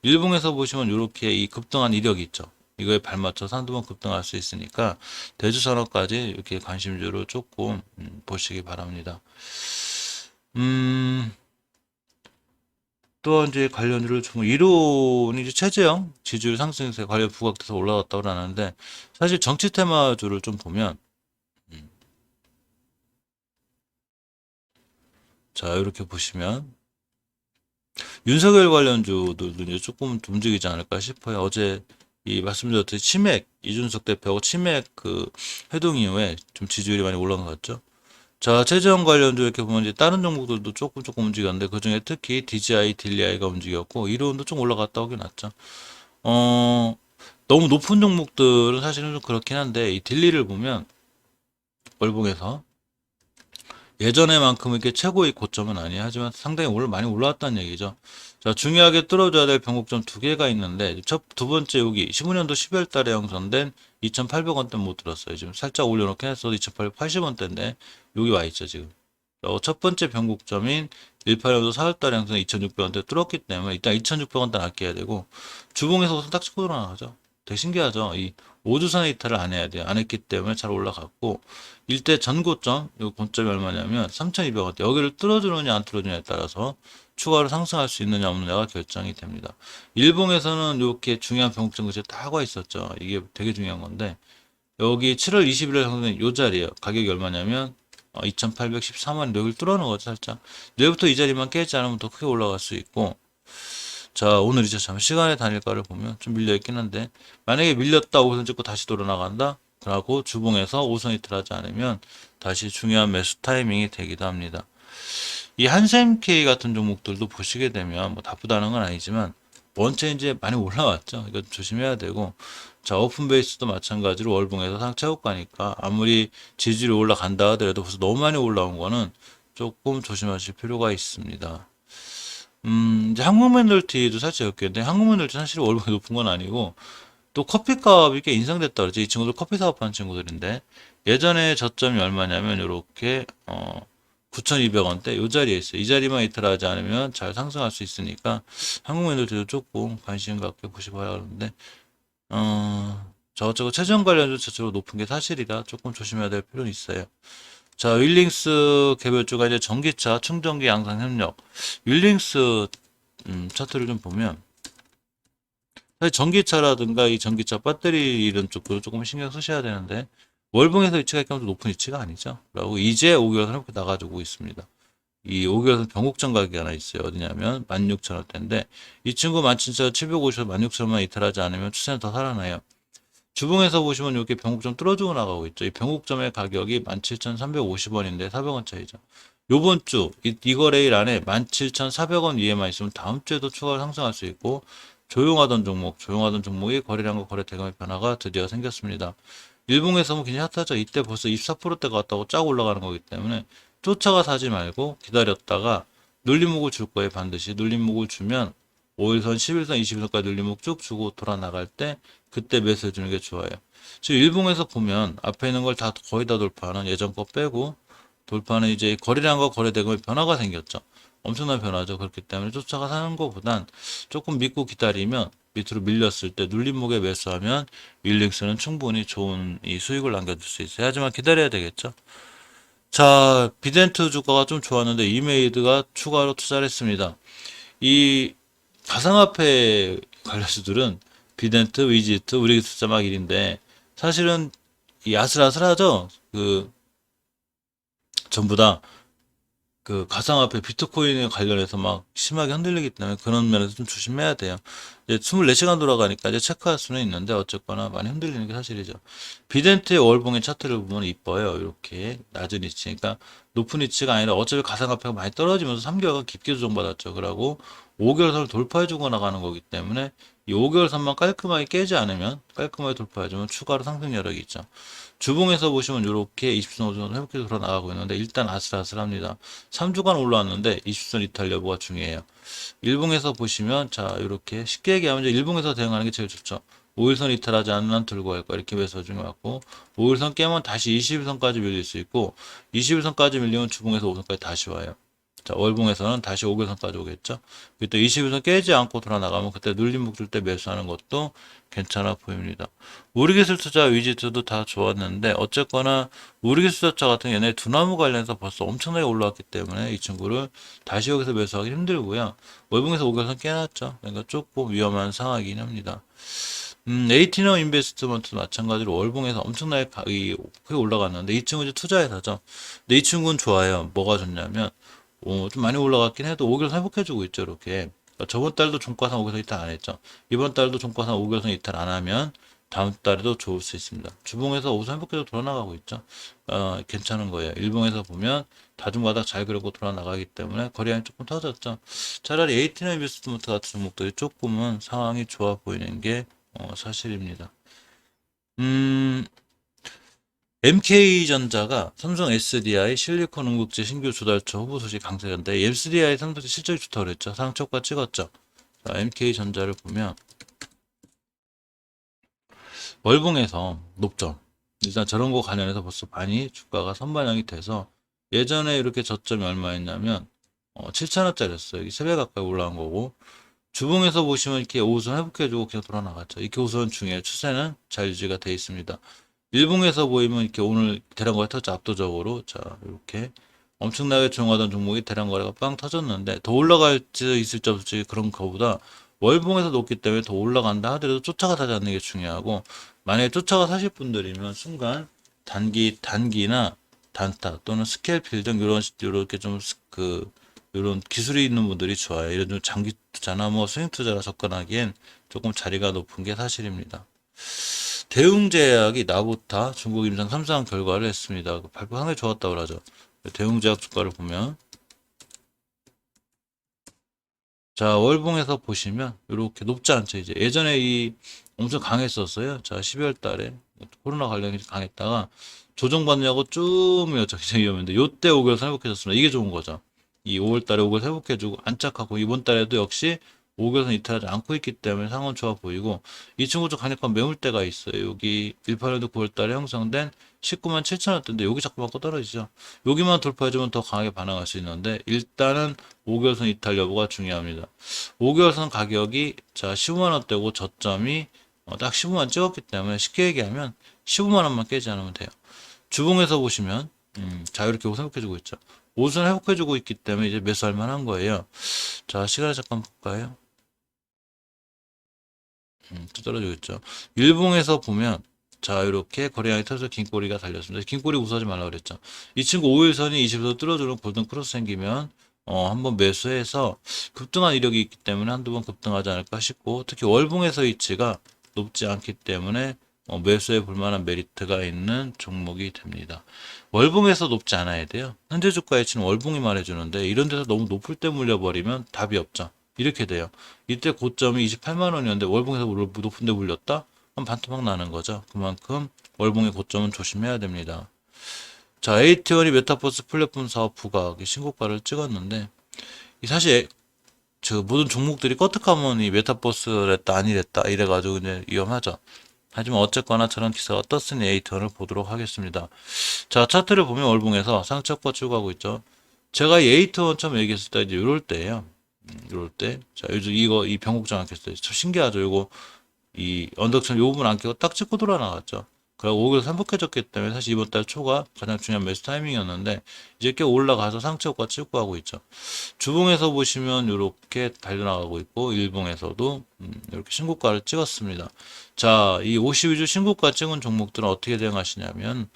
일봉에서 보시면 이렇게 이 급등한 이력이 있죠. 이거에 발맞춰서 한두 번 급등할 수 있으니까 대주산업까지 이렇게 관심주로 조금 보시기 바랍니다. 음, 또 이제 관련주를 좀 이론이 이제 최재형 지지율 상승세 관련 부각돼서 올라갔다고 하는데, 사실 정치 테마주를 좀 보면 자 이렇게 보시면 윤석열 관련주들도 이제 조금 움직이지 않을까 싶어요. 어제 이 말씀드렸듯이 치맥 이준석 대표하고 치맥 그 회동 이후에 좀 지지율이 많이 올라간 것 같죠. 자, 최재형 관련주 이렇게 보면 이제 다른 종목들도 조금 움직였는데, 그 중에 특히 DGI, 딜리아이가 움직였고, 이론도 좀 올라갔다 오긴 났죠. 어, 너무 높은 종목들은 사실은 좀 그렇긴 한데, 이 딜리를 보면 월봉에서 예전에만큼 이렇게 최고의 고점은 아니에요. 하지만 상당히 많이 올라왔다는 얘기죠. 자, 중요하게 뚫어줘야 될 변곡점 두 개가 있는데, 두 번째 여기 15년도 12월 달에 형성된 2,800원대 못 들었어요. 지금 살짝 올려놓긴 했어도 2,880원대인데, 여기 와 있죠, 지금. 첫 번째 변곡점인 18년도 4월 달에 형성 2,600원대 뚫었기 때문에, 일단 2,600원대 아껴야 되고, 주봉에서 우선 딱 찍고 들어나가죠. 되게 신기하죠. 이 5주선의 이탈을 안 해야 돼요. 안 했기 때문에 잘 올라갔고, 일대 전고점, 이 고점이 얼마냐면 3,200원대. 여기를 뚫어주느냐 안 뚫어주느냐에 따라서 추가로 상승할 수 있느냐 없느냐가 결정이 됩니다. 일봉에서는 이렇게 중요한 변곡점 그치 딱 와 있었죠. 이게 되게 중요한 건데 여기 7월 20일에 형성된 이 자리에요. 가격이 얼마냐면 2,813원. 여기를 뚫어놓은 거죠, 살짝. 내일부터 이 자리만 깨지 않으면 더 크게 올라갈 수 있고, 자, 오늘 이제 참 시간의 단일가를 보면 좀 밀려있긴 한데, 만약에 밀렸다 5선 찍고 다시 돌아 나간다? 그러고 주봉에서 5선 이틀 하지 않으면 다시 중요한 매수 타이밍이 되기도 합니다. 이 한샘K 같은 종목들도 보시게 되면 뭐 나쁘다는 건 아니지만 원체 이제 많이 올라왔죠. 이거 조심해야 되고, 자, 오픈베이스도 마찬가지로 월봉에서 상체고가니까 아무리 지지율이 올라간다 하더라도 벌써 너무 많이 올라온 거는 조금 조심하실 필요가 있습니다. 이제 한국맨들티도 살짝 엮였는데, 한국맨들티 사실 월급이 높은 건 아니고, 또 커피값이 꽤 인상됐다 그러지. 이 친구들 커피 사업하는 친구들인데, 예전에 저점이 얼마냐면, 요렇게, 9,200원대 요 자리에 있어요. 이 자리만 이탈하지 않으면 잘 상승할 수 있으니까, 한국맨들티도 조금 관심 갖게 보시기 바라는데, 저쪽은 최전 관련주 저쪽으로 높은 게 사실이라 조금 조심해야 될 필요는 있어요. 자, 윌링스 개별주가 이제 전기차 충전기 양산 협력. 윌링스 차트를 좀 보면 사실 전기차라든가 이 전기차 배터리 이런 쪽도 조금 신경 쓰셔야 되는데 월봉에서 위치가 있면 높은 위치가 아니죠. 그리고 이제 5개월선 이렇게 나가지고 있습니다. 이 5개월선 변곡점 가격이 하나 있어요. 어디냐면 16,000원대인데 이 친구 17,750원, 16,000원만 이탈하지 않으면 추세는 더 살아나요. 주봉에서 보시면 이렇게 변곡점 뚫어주고 나가고 있죠. 이 변곡점의 가격이 17,350원인데 400원 차이죠. 요번 주, 이 거래일 안에 17,400원 위에만 있으면 다음 주에도 추가로 상승할 수 있고, 조용하던 종목이 거래량과 거래 대금의 변화가 드디어 생겼습니다. 일봉에서 뭐 굉장히 핫하죠. 이때 벌써 24%대가 왔다고 쫙 올라가는 거기 때문에 쫓아가 사지 말고 기다렸다가 눌림목을 줄 거예요. 반드시 눌림목을 주면 5일선, 10일선, 20일선까지 눌림목 쭉 주고 돌아 나갈 때 그때 매수해 주는 게 좋아요. 지금 일봉에서 보면 앞에 있는 걸 다 거의 다 돌파하는 예전 거 빼고 돌파는 이제 거래량과 거래 대금의 변화가 생겼죠. 엄청난 변화죠. 그렇기 때문에 쫓아가 사는 것보단 조금 믿고 기다리면 밑으로 밀렸을 때 눌림목에 매수하면 윌링스는 충분히 좋은 이 수익을 남겨줄 수 있어요. 하지만 기다려야 되겠죠. 자, 비덴트 주가가 좀 좋았는데 이메이드가 추가로 투자를 했습니다. 이 가상화폐 관련주들은 비덴트, 위지트, 우리 숫자 막 1인데 사실은 이 아슬아슬하죠. 전부 다 가상화폐 비트코인에 관련해서 막 심하게 흔들리기 때문에 그런 면에서 좀 조심해야 돼요. 이제 24시간 돌아가니까 이제 체크할 수는 있는데 어쨌거나 많이 흔들리는 게 사실이죠. 비덴트의 월봉의 차트를 보면 이뻐요. 이렇게 낮은 위치. 그러니까 높은 위치가 아니라 어차피 가상화폐가 많이 떨어지면서 3개월간 깊게 조정받았죠. 그러고 5개월선을 돌파해주고 나가는 거기 때문에 이 5개월선만 깔끔하게 깨지 않으면 깔끔하게 돌파해주면 추가로 상승 여력이 있죠. 주봉에서 보시면 이렇게 20선 정도 회복해서 돌아 나가고 있는데 일단 아슬아슬합니다. 3주간 올라왔는데 20선 이탈 여부가 중요해요. 일봉에서 보시면 자 이렇게 쉽게 얘기하면 이제 일봉에서 대응하는 게 제일 좋죠. 5일선 이탈하지 않는 한 들고 갈 거야. 이렇게 매수 중요하고 5일선 깨면 다시 21선까지 밀릴 수 있고 21선까지 밀리면 주봉에서 5선까지 다시 와요. 자, 월봉에서는 다시 5개선까지 오겠죠. 그때 21선 깨지 않고 돌아 나가면 그때 눌림목 줄 때 매수하는 것도 괜찮아 보입니다. 우리기술 투자 위지트도 다 좋았는데 어쨌거나 우리기술 투자 같은 얘네 두나무 관련해서 벌써 엄청나게 올라왔기 때문에 이 친구를 다시 여기서 매수하기 힘들고요. 월봉에서 5개선 깨놨죠. 그러니까 조금 위험한 상황이긴 합니다. 에이티너 인베스트먼트 마찬가지로 월봉에서 엄청나게 크게 올라갔는데 이 친구 이제 투자회사죠. 근데 이 친구는 좋아요. 뭐가 좋냐면 좀 많이 올라갔긴 해도 5개월 회복해주고 있죠, 이렇게. 그러니까 저번 달도 종가상 5개월 이탈 안 했죠. 이번 달도 종가상 5개월 이탈 안 하면 다음 달에도 좋을 수 있습니다. 주봉에서 5선 회복해서 돌아나가고 있죠. 괜찮은 거예요. 일봉에서 보면 다중바닥 잘 그리고 돌아나가기 때문에 거래량이 조금 터졌죠. 차라리 에이티너 인베스트먼트 같은 종목들이 조금은 상황이 좋아 보이는 게 사실입니다. 음, MK전자가 삼성 SDI 실리콘 응급제 신규 조달처 후보 소식 강세인데 SDI 삼성 실적이 좋다고 그랬죠. 상초가 찍었죠. 자, MK전자를 보면 월봉에서 높죠. 일단 저런 거 관련해서 벌써 많이 주가가 선반영이 돼서 예전에 이렇게 저점이 얼마였냐면 7,000원짜리였어요. 여기 3배 가까이 올라온 거고 주봉에서 보시면 이렇게 오선 회복해주고 그냥 돌아 나갔죠. 이렇게 우선 중에 추세는 잘 유지가 되어 있습니다. 일봉에서 보이면 이렇게 오늘 대량 거래 터졌죠. 압도적으로. 자, 이렇게 엄청나게 조용하던 종목이 대량 거래가 빵 터졌는데 더 올라갈 수 있을지 없을지 그런 거보다 월봉에서 높기 때문에 더 올라간다 하더라도 쫓아가 사지 않는 게 중요하고 만약에 쫓아가 사실 분들이면 순간 단기나 단타 또는 스케일 필정 이렇게 좀 이런 기술이 있는 분들이 좋아요. 이런 좀 장기 투자나 뭐 스윙 투자라 접근하기엔 조금 자리가 높은 게 사실입니다. 대웅제약이 나부타 중국 임상 3상 결과를 했습니다. 발표 상당히 좋았다고 하죠. 대웅제약 주가를 보면 자 월봉에서 보시면 이렇게 높지 않죠. 이제 예전에 이 엄청 강했었어요. 자 12월 달에 코로나 관련이 강했다가 조정받느냐고 쭉 밀었죠. 굉장히 위험했는데 요때 5개월 회복해졌습니다. 이게 좋은 거죠. 이 5월 달에 5개월 회복해주고 안착하고 이번 달에도 역시 5개월선 이탈하지 않고 있기 때문에 상황 좋아 보이고 이 친구 좀 강력한 매물대가 있어요. 여기 18년도 9월 달에 형성된 19만 7천 원대인데 여기 자꾸만 떨어지죠. 여기만 돌파해주면 더 강하게 반응할 수 있는데 일단은 5개월선 이탈 여부가 중요합니다. 5개월선 가격이 자 15만 원대고 저점이 딱 15만 찍었기 때문에 쉽게 얘기하면 15만 원만 깨지 않으면 돼요. 주봉에서 보시면 자 이렇게 회복해주고 있죠. 옷은 회복해주고 있기 때문에 이제 매수할 만한 거예요. 자 시간을 잠깐 볼까요? 또 떨어지고 있죠. 일봉에서 보면 자 이렇게 거래량이 터져서 긴 꼬리가 달렸습니다. 긴 꼬리 웃어하지 말라고 그랬죠. 이 친구 5일선이 20에서 뚫어주는 골든 크로스 생기면 한번 매수해서 급등한 이력이 있기 때문에 한두 번 급등하지 않을까 싶고 특히 월봉에서 위치가 높지 않기 때문에 매수해 볼 만한 메리트가 있는 종목이 됩니다. 월봉에서 높지 않아야 돼요. 현재 주가 위치는 월봉이 말해주는데 이런 데서 너무 높을 때 물려버리면 답이 없죠. 이렇게 돼요. 이때 고점이 28만 원이었는데 월봉에서 높은 데 물렸다? 그럼 반토막 나는 거죠. 그만큼 월봉의 고점은 조심해야 됩니다. 자, 에이티원이 메타버스 플랫폼 사업 부각 신고가를 찍었는데 사실 저 모든 종목들이 껐득하면 이 메타버스랬다 아니랬다 이래가지고 이제 위험하죠. 하지만 어쨌거나 저런 기사가 떴으니 에이티원을 보도록 하겠습니다. 자, 차트를 보면 월봉에서 상처가 출구하고 있죠. 제가 이 에이티원 처음 얘기했을 때 이제 이럴 때예요. 이럴 때. 자, 요즘 이 변곡점 안 켰어요. 참 신기하죠. 이거, 이 언덕천 요 부분 안 켜고 딱 찍고 돌아 나갔죠. 그리고 5개월 반복해졌기 때문에 사실 이번 달 초가 가장 중요한 매수 타이밍이었는데, 이제 꽤 올라가서 상체효과 찍고 하고 있죠. 주봉에서 보시면 이렇게 달려나가고 있고, 일봉에서도 이렇게 신고가를 찍었습니다. 자, 이 52주 신고가 찍은 종목들은 어떻게 대응하시냐면,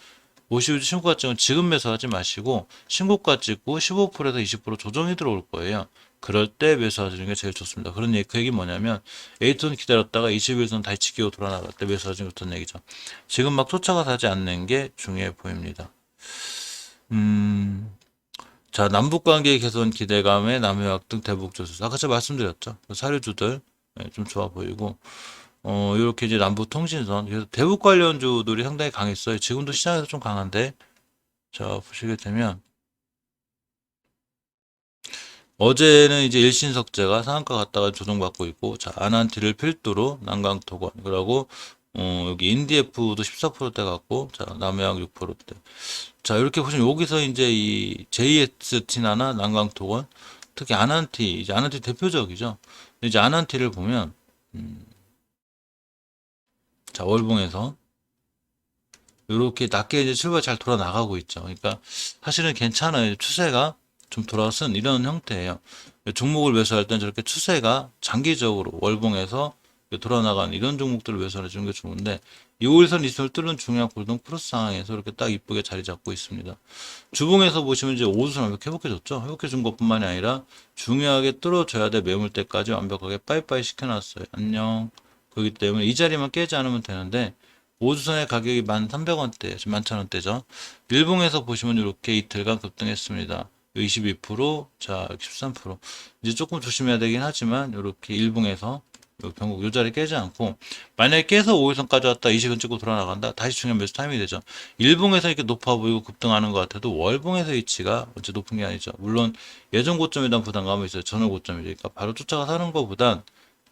52주 신고가 찍은 지금 매수하지 마시고, 신고가 찍고 15%에서 20% 조정이 들어올 거예요. 그럴 때 매수하시는 게 제일 좋습니다. 그 얘기 뭐냐면 A톤 기다렸다가 21선 다시 지키고 돌아나갈 때 매수하시는 게 좋다는 얘기죠. 지금 막 쫓아가 사지 않는 게 중요해 보입니다. 자, 남북관계 개선 기대감에 남해학 등 대북 조수. 아까 제가 말씀드렸죠. 사료주들 좀 좋아 보이고 이렇게 이제 남북 통신선 그래서 대북 관련주들이 상당히 강했어요. 지금도 시장에서 좀 강한데 자 보시게 되면 어제는 이제 일신석재가 상한가 갔다가 조정받고 있고, 자, 아난티를 필두로 난강토건, 그리고, 여기 인디에프도 14%대 갔고, 자, 남해양 6%대. 자, 이렇게 보시면 여기서 이제 이 JS티나나 난강토건, 특히 아난티, 이제 아난티 대표적이죠. 이제 아난티를 보면, 자, 월봉에서, 이렇게 낮게 이제 출발 잘 돌아 나가고 있죠. 그러니까 사실은 괜찮아요. 추세가 좀 돌아선 이런 형태예요. 종목을 매수할 땐 저렇게 추세가 장기적으로 월봉에서 돌아나가는 이런 종목들을 매수해 주는 게 좋은데 이 5일선 리스트를 뚫는 중요한 골든 크로스 상황에서 이렇게 딱 이쁘게 자리 잡고 있습니다. 주봉에서 보시면 이제 5일선 완벽히 회복해줬죠. 회복해준 것뿐만이 아니라 중요하게 뚫어줘야 될 매물대까지 완벽하게 빠이빠이 시켜놨어요. 안녕. 그렇기 때문에 이 자리만 깨지 않으면 되는데 오주선의 가격이 1,300원대, 11,000원대죠. 일봉에서 보시면 이렇게 이틀간 급등했습니다. 22%, 자, 13%. 이제 조금 조심해야 되긴 하지만, 이렇게 일봉에서 결국 요 자리 깨지 않고, 만약에 깨서 5일선까지 왔다 20일 찍고 돌아 나간다, 다시 중요한 매수 타이밍이 되죠. 일봉에서 이렇게 높아 보이고 급등하는 것 같아도 월봉에서 위치가 어째 높은 게 아니죠. 물론 예전 고점에 대한 부담감은 있어요. 전월 고점이니까 바로 쫓아가 사는 것보단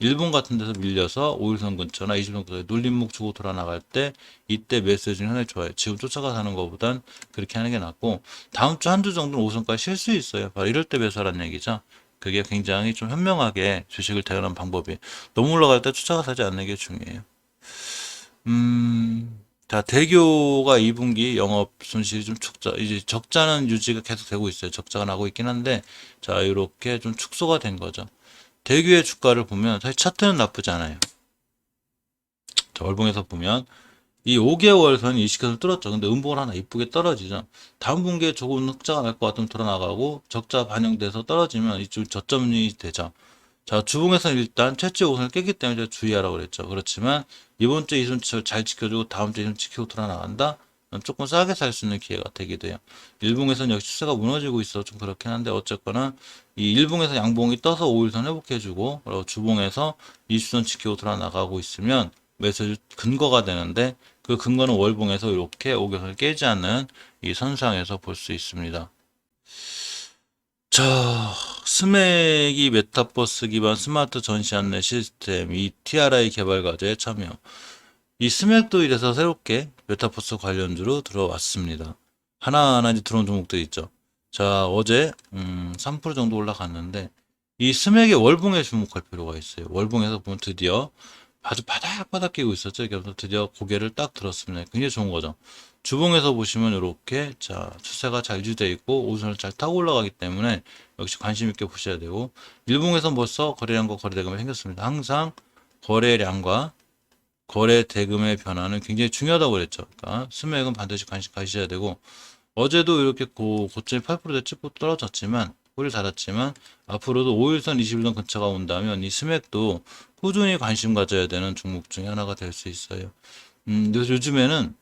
일본 같은 데서 밀려서 5일선 근처나 20선 근처에 눌림목 주고 돌아 나갈 때 이때 매수 중에 하나 좋아요. 지금 쫓아가 사는 것보단 그렇게 하는 게 낫고, 다음 주 한 주 정도는 5선까지 쉴 수 있어요. 바로 이럴 때 매수하라는 얘기죠. 그게 굉장히 좀 현명하게 주식을 대응하는 방법이, 너무 올라갈 때 쫓아가 사지 않는 게 중요해요. 자, 대교가 2분기 영업 손실이 좀 이제 적자는 유지가 계속 되고 있어요. 적자가 나고 있긴 한데, 자, 이렇게 좀 축소가 된 거죠. 대규의 주가를 보면 사실 차트는 나쁘지 않아요. 자, 월봉에서 보면 이 5개월 선 일시켜서 뚫었죠. 근데 음봉을 하나 이쁘게 떨어지죠. 다음 분기에 조금 흑자가 날 것 같으면 돌아 나가고, 적자 반영돼서 떨어지면 이쪽 저점이 되죠. 자, 주봉에서는 일단 최초 5선을 깼기 때문에 주의하라고 그랬죠. 그렇지만 이번 주에 이순치를 잘 지켜주고 다음 주에 이순 지키고 돌아 나간다? 조금 싸게 살 수 있는 기회가 되기도 해요. 일봉에서는 역시 추세가 무너지고 있어 좀 그렇긴 한데, 어쨌거나 이 일봉에서 양봉이 떠서 5일선 회복해주고, 그리고 주봉에서 이수선 지키고 돌아 나가고 있으면 매수 근거가 되는데, 그 근거는 월봉에서 이렇게 5개선을 깨지 않는 이 선상에서 볼 수 있습니다. 자, 스맥이 메타버스 기반 스마트 전시 안내 시스템, 이 TRI 개발 과제에 참여. 이 스맥도 이래서 새롭게 메타버스 관련주로 들어왔습니다. 하나하나 이제 들어온 종목들이 있죠. 자, 어제 3% 정도 올라갔는데, 이 스맥의 월봉에 주목할 필요가 있어요. 월봉에서 보면 드디어 아주 바닥바닥 끼고 있었죠. 그래서 드디어 고개를 딱 들었습니다. 굉장히 좋은 거죠. 주봉에서 보시면 이렇게, 자, 추세가 잘 유지되어 있고 5선을 잘 타고 올라가기 때문에 역시 관심 있게 보셔야 되고, 일봉에서 벌써 거래량과 거래대금이 생겼습니다. 항상 거래량과 거래 대금의 변화는 굉장히 중요하다고 그랬죠. 그러니까 스맥은 반드시 관심 가셔야 되고, 어제도 이렇게 고점이 8%대 찍고 떨어졌지만, 꼬리를 닫았지만, 앞으로도 5일선, 21선 근처가 온다면 이 스맥도 꾸준히 관심 가져야 되는 종목 중에 하나가 될 수 있어요. 요즘에는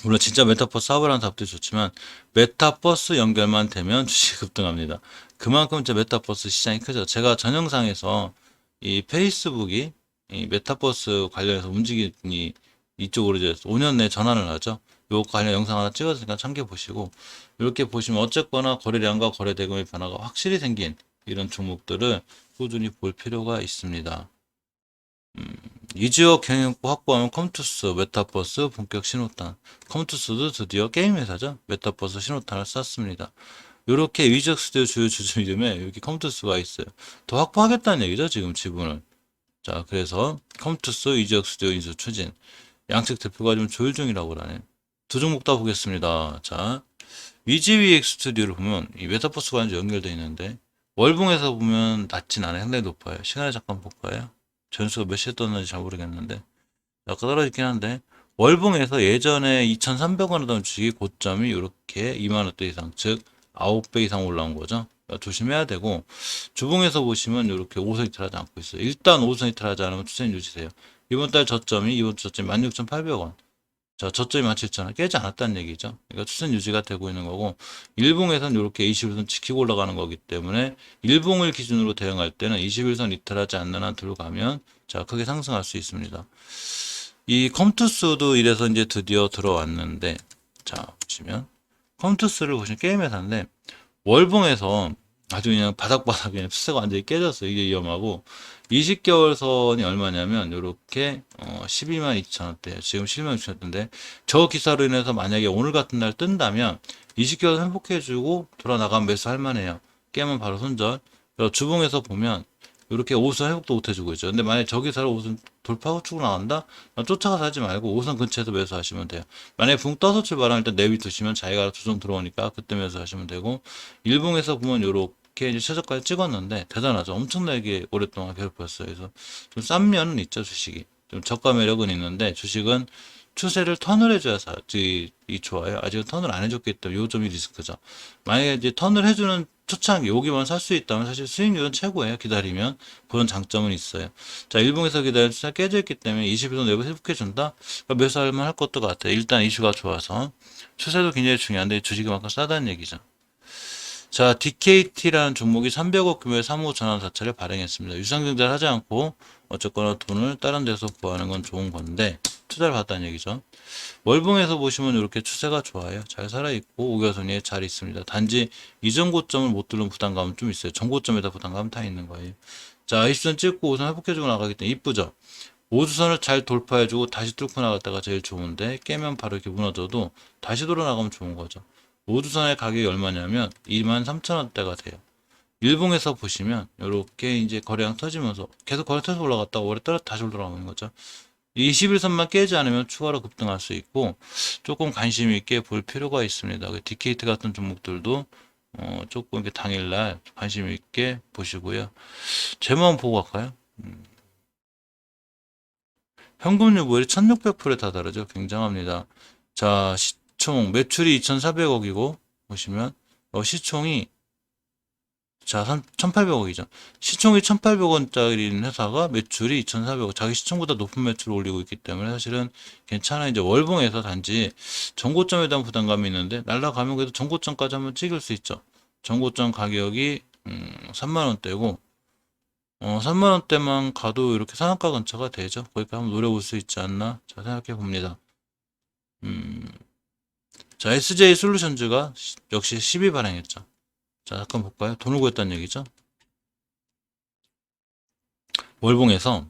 물론 진짜 메타버스 사업을 하는 사업도 좋지만, 메타버스 연결만 되면 주식이 급등합니다. 그만큼 이제 메타버스 시장이 크죠. 제가 전 영상에서 이 페이스북이 이 메타버스 관련해서 움직이니 이쪽으로 이제 5년 내에 전환을 하죠. 요 관련 영상 하나 찍었으니까 참고해 보시고, 이렇게 보시면 어쨌거나 거래량과 거래 대금의 변화가 확실히 생긴 이런 종목들을 꾸준히 볼 필요가 있습니다. 이 지역 경영권 확보하면 컴투스, 메타버스 본격 신호탄. 컴투스도 드디어 게임 회사죠. 메타버스 신호탄을 쐈습니다. 이렇게 위적 스튜디오 주요 주주 이름에 이렇게 컴투스가 있어요. 더 확보하겠다는 얘기죠, 지금 지분을. 자, 그래서 컴투스 이적 스튜디오 인수 추진. 양측 대표가 좀 조율 중이라고 하네. 두 종목 다 보겠습니다. 자, 위지위엑 스튜디오를 보면 이 메타버스 관련 연결되어 있는데, 월봉에서 보면 낮진 않아요. 상당히 높아요. 시간을 잠깐 볼까요? 전수가 몇 시에 떴는지 잘 모르겠는데, 아까 떨어지긴 한데, 월봉에서 예전에 2,300원 하던 주식이 고점이 이렇게 2만원대 이상, 즉 9배 이상 올라온 거죠. 그러니까 조심해야 되고, 주봉에서 보시면 이렇게 5선 이탈하지 않고 있어요. 일단 5선 이탈하지 않으면 추세는 유지돼요. 이번 달 저점이, 이번 주 저점이 16,800원. 자, 저점이 17,000원 깨지 않았다는 얘기죠. 그러니까 추세는 유지가 되고 있는 거고, 일봉에서는 이렇게 21선 지키고 올라가는 거기 때문에, 일봉을 기준으로 대응할 때는 21선 이탈하지 않는 한 들어가면, 자, 크게 상승할 수 있습니다. 이 컴투스도 이래서 이제 드디어 들어왔는데, 자, 보시면 컴투스를 보시면 게임 회사인데, 월봉에서 아주 그냥 바닥바닥 그냥 추세가 완전히 깨졌어요. 이게 위험하고, 20개월 선이 얼마냐면 요렇게 12만 2천원대, 지금 12만 6천원대인데, 저 기사로 인해서 만약에 오늘 같은 날 뜬다면 20개월 회복해주고 돌아 나가면 매수할 만해요. 깨면 바로 손절. 그래서 주봉에서 보면 이렇게 5선 회복도 못 해주고 있죠. 근데 만약에 저 기사로 5선 돌파하고 치고 나간다? 쫓아가서 하지 말고 5선 근처에서 매수하시면 돼요. 만약에 붕 떠서 출발하면 일단 내비두시면 자기가 조정 들어오니까 그때 매수하시면 되고, 일봉에서 보면 요렇게 이제 최저가를 찍었는데 대단하죠. 엄청나게 오랫동안 괴롭혔어요. 그래서 좀 싼 면은 있죠, 주식이. 좀 저가 매력은 있는데, 주식은 추세를 턴을 해줘야 이 좋아요. 아직은 턴을 안 해줬기 때문에 요 점이 리스크죠. 만약에 이제 턴을 해주는 초창기 여기만 살 수 있다면 사실 수익률은 최고예요. 기다리면 그런 장점은 있어요. 자, 일봉에서 기다리는 추세가 깨져 있기 때문에 20일선 내부 회복해준다. 그러니까 매수할만 할 것도 같아요. 일단 이슈가 좋아서 추세도 굉장히 중요한데 주식이 만큼 싸다는 얘기죠. 자, DKT라는 종목이 300억 규모의 사무 전환 사채를 발행했습니다. 유상증자를 하지 않고 어쨌거나 돈을 다른 데서 구하는 건 좋은 건데 투자를 받았다는 얘기죠. 월봉에서 보시면 이렇게 추세가 좋아요. 잘 살아있고 우겨선이 잘 있습니다. 단지 이전 고점을 못 뚫는 부담감은 좀 있어요. 전 고점에다 부담감은 다 있는 거예요. 자, 20선 찍고 5선 회복해주고 나가기 때문에 이쁘죠. 5주선을 잘 돌파해주고 다시 뚫고 나갔다가 제일 좋은데 깨면 바로 이렇게 무너져도 다시 돌아 나가면 좋은 거죠. 5주선의 가격이 얼마냐면 23,000원대가 돼요. 일봉에서 보시면 이렇게 이제 거래량 터지면서 계속 거래 터서 올라갔다가 오래 떨어 다시 올라가는 거죠. 21선만 깨지 않으면 추가로 급등할 수 있고 조금 관심 있게 볼 필요가 있습니다. 디케이트 같은 종목들도 조금 이렇게 당일날 관심 있게 보시고요. 제만 보고 갈까요? 현금 유보율이 1600%에 다다르죠. 굉장합니다. 자, 시총 매출이 2400억이고 보시면 시총이 자, 1800억이죠. 시총이 1800원짜리 회사가 매출이 2400억, 자기 시총보다 높은 매출을 올리고 있기 때문에 사실은 괜찮아. 이제 월봉에서 단지 전고점에 대한 부담감이 있는데 날라가면 그래도 전고점까지 한번 찍을 수 있죠. 전고점 가격이 3만원대고 3만원대만 가도 이렇게 상한가 근처가 되죠. 거기까지 한번 노려볼 수 있지 않나 자 생각해 봅니다. 음, 자, SJ 솔루션즈가 역시 12 발행했죠. 자, 잠깐 볼까요? 돈을 구했다는 얘기죠. 월봉에서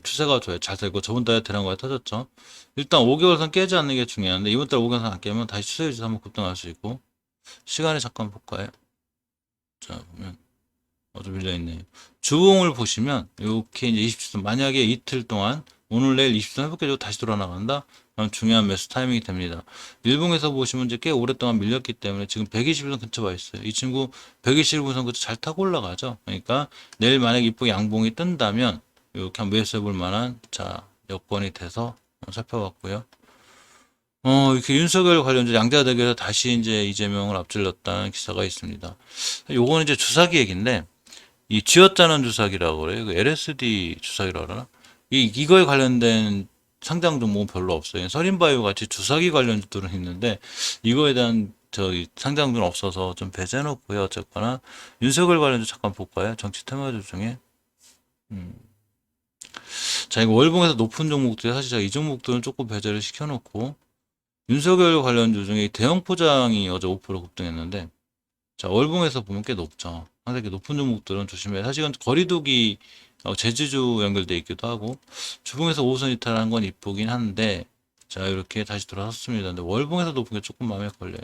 추세가 좋아요. 잘 살고 저번 달에 대량거래 터졌죠. 일단 5개월선 깨지 않는 게 중요한데 이번 달 5개월선 안 깨면 다시 추세 유지 한번 급등할 수 있고 시간에 잠깐 볼까요? 자, 보면 좀 밀려있네요. 주봉을 보시면 이렇게 이제 20선 만약에 이틀 동안 오늘 내일 20선 회복해주고 다시 돌아 나간다? 그럼 중요한 매수 타이밍이 됩니다. 일봉에서 보시면 이제 꽤 오랫동안 밀렸기 때문에 지금 120선 근처 와 있어요. 이 친구 121선 근처 잘 타고 올라가죠. 그러니까 내일 만약에 이쁘게 양봉이 뜬다면 이렇게 한번 매수해 볼 만한 자 여건이 돼서 살펴봤고요. 이렇게 윤석열 관련주 양자 대결에서 다시 이제 이재명을 앞질렀다는 기사가 있습니다. 요거는 이제 주사기 얘기인데 이 쥐어짜는 주사기라고 그래요. 그 LSD 주사기라고 그러나? 이거에 관련된 상장 종목은 별로 없어요. 서린바이오 같이 주사기 관련주들은 있는데 이거에 대한 상장주는 없어서 좀 배제해놓고요. 어쨌거나 윤석열 관련주 잠깐 볼까요? 정치 테마주 중에. 음. 자, 이거 월봉에서 높은 종목들 사실 제가 이 종목들은 조금 배제를 시켜놓고 윤석열 관련주 중에 대형 포장이 어제 5% 급등했는데 자, 월봉에서 보면 꽤 높죠. 상당히 높은 종목들은 조심해야 사실은 거리두기 제지주 연결돼 있기도 하고 주봉에서 5선 이탈하는 건 이쁘긴 한데 자 이렇게 다시 돌아섰습니다. 근데 월봉에서 높은 게 조금 마음에 걸려요.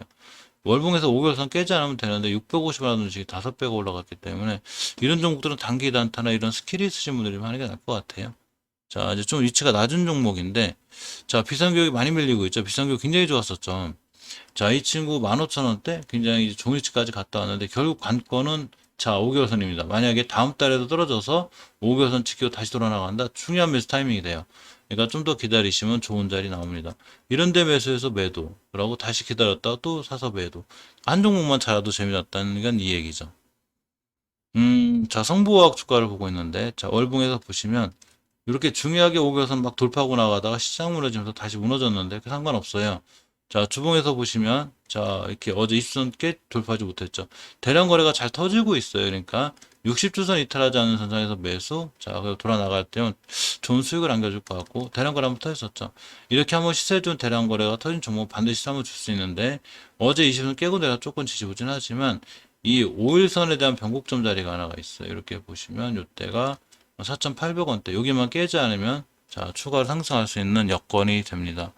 월봉에서 5개월선 깨지 않으면 되는데 650원 주식이 5배가 올라갔기 때문에 이런 종목들은 단기 단타나 이런 스킬이 있으신 분들이 하는 게 나을 것 같아요. 자 이제 좀 위치가 낮은 종목인데 자 비상교육이 많이 밀리고 있죠. 비상교육 굉장히 좋았었죠. 자, 이 친구 15,000원대 굉장히 좋은 위치까지 갔다 왔는데 결국 관건은 자, 5개월선입니다. 만약에 다음 달에도 떨어져서 5개월선 지키고 다시 돌아나간다. 중요한 매수 타이밍이 돼요. 그러니까 좀 더 기다리시면 좋은 자리 나옵니다. 이런데 매수해서 매도. 그러고 다시 기다렸다가 또 사서 매도. 한 종목만 잘라도 재미났다는 건 이 얘기죠. 자, 성부화학 주가를 보고 있는데 자, 월봉에서 보시면 이렇게 중요하게 5개월선 막 돌파하고 나가다가 시장 무너지면서 다시 무너졌는데 그 상관없어요. 자, 주봉에서 보시면, 자, 이렇게 어제 20선 꽤 돌파하지 못했죠. 대량 거래가 잘 터지고 있어요. 그러니까 60주선 이탈하지 않는 선상에서 매수, 자, 그리고 돌아 나갈 때는 좋은 수익을 안겨줄 것 같고, 대량 거래 한번 터졌었죠. 이렇게 한번 시세 좋은 대량 거래가 터진 종목 반드시 한번 줄 수 있는데, 어제 20선 깨고 내가 조금 지지부진하지만, 이 5일선에 대한 변곡점 자리가 하나가 있어요. 이렇게 보시면, 이때가 4,800원대, 여기만 깨지 않으면, 자, 추가로 상승할 수 있는 여건이 됩니다.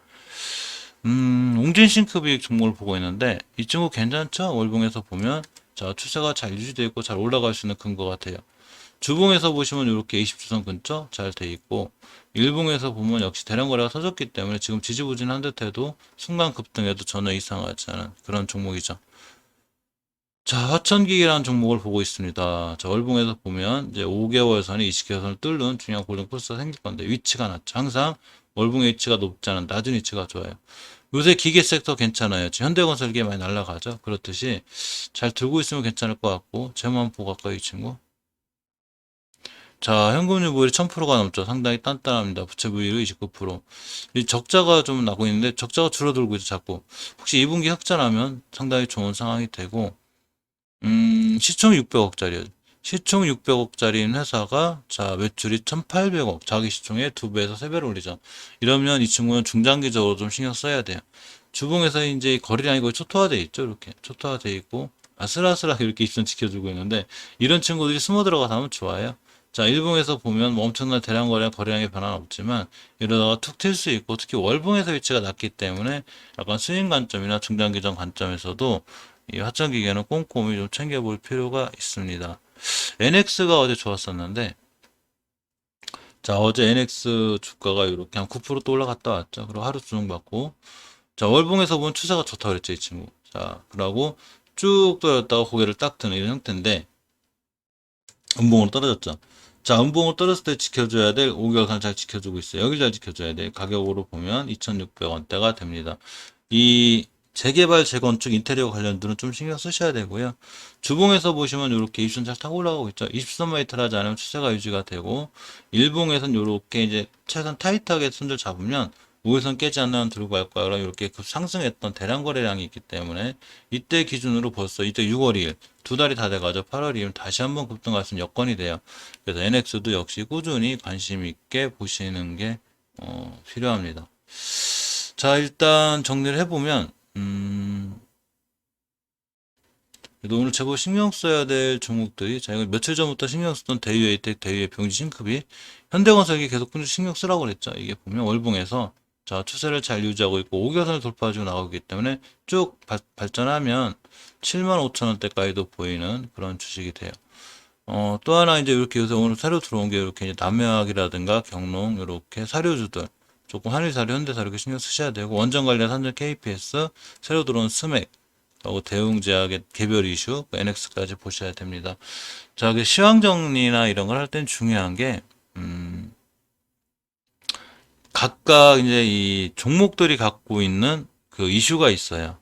웅진싱크비 종목을 보고 있는데 이 친구 괜찮죠? 월봉에서 보면 자 추세가 잘 유지되어 있고 잘 올라갈 수 있는 근거 같아요. 주봉에서 보시면 이렇게 20주선 근처 잘 돼 있고 일봉에서 보면 역시 대량 거래가 터졌기 때문에 지금 지지부진한 듯해도 순간 급등해도 전혀 이상하지 않은 그런 종목이죠. 자, 화천기기라는 종목을 보고 있습니다. 자, 월봉에서 보면 이제 5개월 선이 20개월 선을 뚫는 중요한 골든 코스가 생길 건데 위치가 낮죠. 항상 월봉의 위치가 높지 않은 낮은 위치가 좋아요. 요새 기계 섹터 괜찮아요. 지금 현대건설 기 많이 날라가죠. 그렇듯이 잘 들고 있으면 괜찮을 것 같고 제만 보고 갈까요, 이 친구? 자, 현금 유보율이 1000%가 넘죠. 상당히 단단합니다. 부채 부율이 29%. 이 적자가 좀 나고 있는데 적자가 줄어들고 있죠, 자꾸. 혹시 2분기 흑자 나면 상당히 좋은 상황이 되고 시총 600억짜리요. 시총 600억짜리인 회사가 자 매출이 1,800억, 자기 시총의 2배에서 3배를 올리죠. 이러면 이 친구는 중장기적으로 좀 신경 써야 돼요. 주봉에서 이제 거래량이 거의 초토화돼 있죠. 이렇게 초토화돼 있고 아슬아슬하게 이렇게 입선 지켜주고 있는데 이런 친구들이 숨어 들어가서 하면 좋아요. 자, 일봉에서 보면 뭐 엄청난 대량 거래량의 변화는 없지만 이러다가 툭 튈 수 있고 특히 월봉에서 위치가 낮기 때문에 약간 스윙 관점이나 중장기적 관점에서도 이 하청 기계는 꼼꼼히 좀 챙겨볼 필요가 있습니다. NX가 어제 좋았었는데, 자, 어제 NX 주가가 이렇게 한 9%또 올라갔다 왔죠. 그리고 하루 주중 받고, 자, 월봉에서 보면 추세가 좋다고 그랬죠, 이 친구. 자, 그러고 쭉 떨어졌다가 고개를 딱 드는 이런 형태인데, 음봉으로 떨어졌죠. 자, 음봉으로 떨어졌을 때 지켜줘야 될 5개월간 잘 지켜주고 있어요. 여기 잘 지켜줘야 돼. 가격으로 보면 2,600원대가 됩니다. 이 재개발, 재건축, 인테리어 관련들은 좀 신경 쓰셔야 되고요. 주봉에서 보시면 이렇게 입선 잘 타고 올라가고 있죠. 23마이트를 하지 않으면 추세가 유지가 되고, 일봉에서는 이렇게 이제 최선 타이트하게 손절 잡으면 우회선 깨지 않는 들고 갈 거야. 그럼 이렇게 상승했던 대량 거래량이 있기 때문에 이때 기준으로 벌써 이때 6월 2일 2달이 다 돼가죠. 8월 2일 다시 한번 급등할 수 있는 여건이 돼요. 그래서 NX도 역시 꾸준히 관심 있게 보시는 게 필요합니다. 자, 일단 정리를 해보면 그래도 오늘 제법 신경 써야 될 종목들이, 자, 이거 며칠 전부터 신경 쓰던 대유에이텍, 대유의 병지 싱크비, 현대건설이 계속 꾸준히 신경 쓰라고 그랬죠. 이게 보면 월봉에서 자, 추세를 잘 유지하고 있고 5개선을 돌파해주고 나오기 때문에 쭉 발전하면 75,000원대까지도 보이는 그런 주식이 돼요. 또 하나 이제 이렇게 요새 오늘 새로 들어온 게 이렇게 이제 남해학이라든가 경농 이렇게 사료주들 조금 한일사료, 현대사료 이렇게 신경 쓰셔야 되고 원전 관련 산전 KPS 새로 들어온 스맥 하고 대웅제약의 개별 이슈 NX까지 보셔야 됩니다. 자, 그 시황 정리나 이런 걸 할 땐 중요한 게 각각 이제 이 종목들이 갖고 있는 그 이슈가 있어요.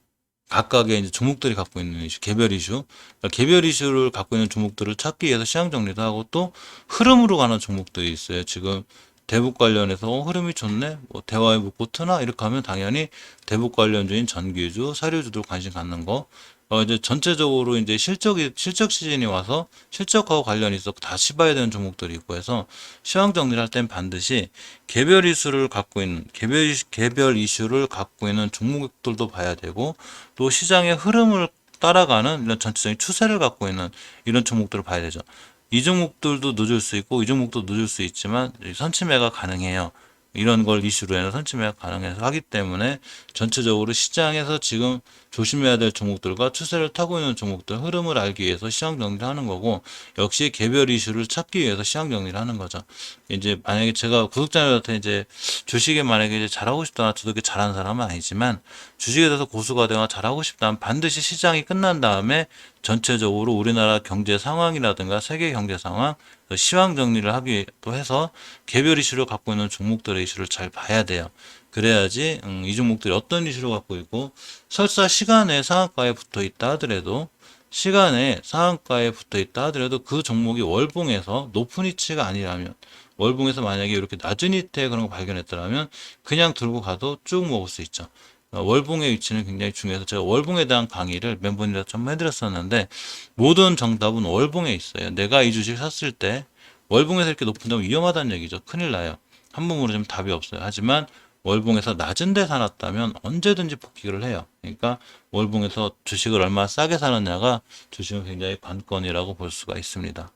각각의 이제 종목들이 갖고 있는 이슈, 개별 이슈. 그러니까 개별 이슈를 갖고 있는 종목들을 찾기 위해서 시장 정리도 하고 또 흐름으로 가는 종목들이 있어요. 지금 대북 관련해서 흐름이 좋네. 뭐 대화의 묻고 트나 이렇게 하면 당연히 대북 관련주인 전기주, 사료주들 관심 갖는 거. 이제 전체적으로 이제 실적 시즌이 와서 실적하고 관련이 있어 다시 봐야 되는 종목들이 있고 해서 시황 정리를 할 땐 반드시 개별 이슈를 갖고 있는 개별 이슈를 갖고 있는 종목들도 봐야 되고 또 시장의 흐름을 따라가는 이런 전체적인 추세를 갖고 있는 이런 종목들을 봐야 되죠. 이 종목들도 늦을 수 있고 이 종목도 늦을 수 있지만 선침매가 가능해요. 이런 걸 이슈로 해서 선침매가 가능해서 하기 때문에 전체적으로 시장에서 지금 조심해야 될 종목들과 추세를 타고 있는 종목들 흐름을 알기 위해서 시황 정리를 하는 거고 역시 개별 이슈를 찾기 위해서 시황 정리를 하는 거죠. 이제 만약에 제가 구독자님한테 이제 주식에 만약에 이제 잘하고 싶다, 저도 이렇게 잘하는 사람은 아니지만 주식에 대해서 고수가 되거나 잘하고 싶다면 반드시 시장이 끝난 다음에 전체적으로 우리나라 경제 상황이라든가 세계 경제 상황, 시황 정리를 하기도 해서 개별 이슈를 갖고 있는 종목들의 이슈를 잘 봐야 돼요. 그래야지 이 종목들이 어떤 이슈를 갖고 있고 설사 시간에 상한가에 붙어 있다 하더라도 시간에 상한가에 붙어 있다 하더라도 그 종목이 월봉에서 높은 위치가 아니라면 월봉에서 만약에 이렇게 낮은 위치에 그런 거 발견했더라면 그냥 들고 가도 쭉 먹을 수 있죠. 월봉의 위치는 굉장히 중요해서 제가 월봉에 대한 강의를 멤버님들한테 좀 해드렸었는데 모든 정답은 월봉에 있어요. 내가 이 주식 샀을 때 월봉에서 이렇게 높은다면 위험하다는 얘기죠. 큰일 나요. 한 몸으로 좀 답이 없어요. 하지만 월봉에서 낮은 데 사놨다면 언제든지 복귀를 해요. 그러니까 월봉에서 주식을 얼마나 싸게 사느냐가 주식은 굉장히 관건이라고 볼 수가 있습니다.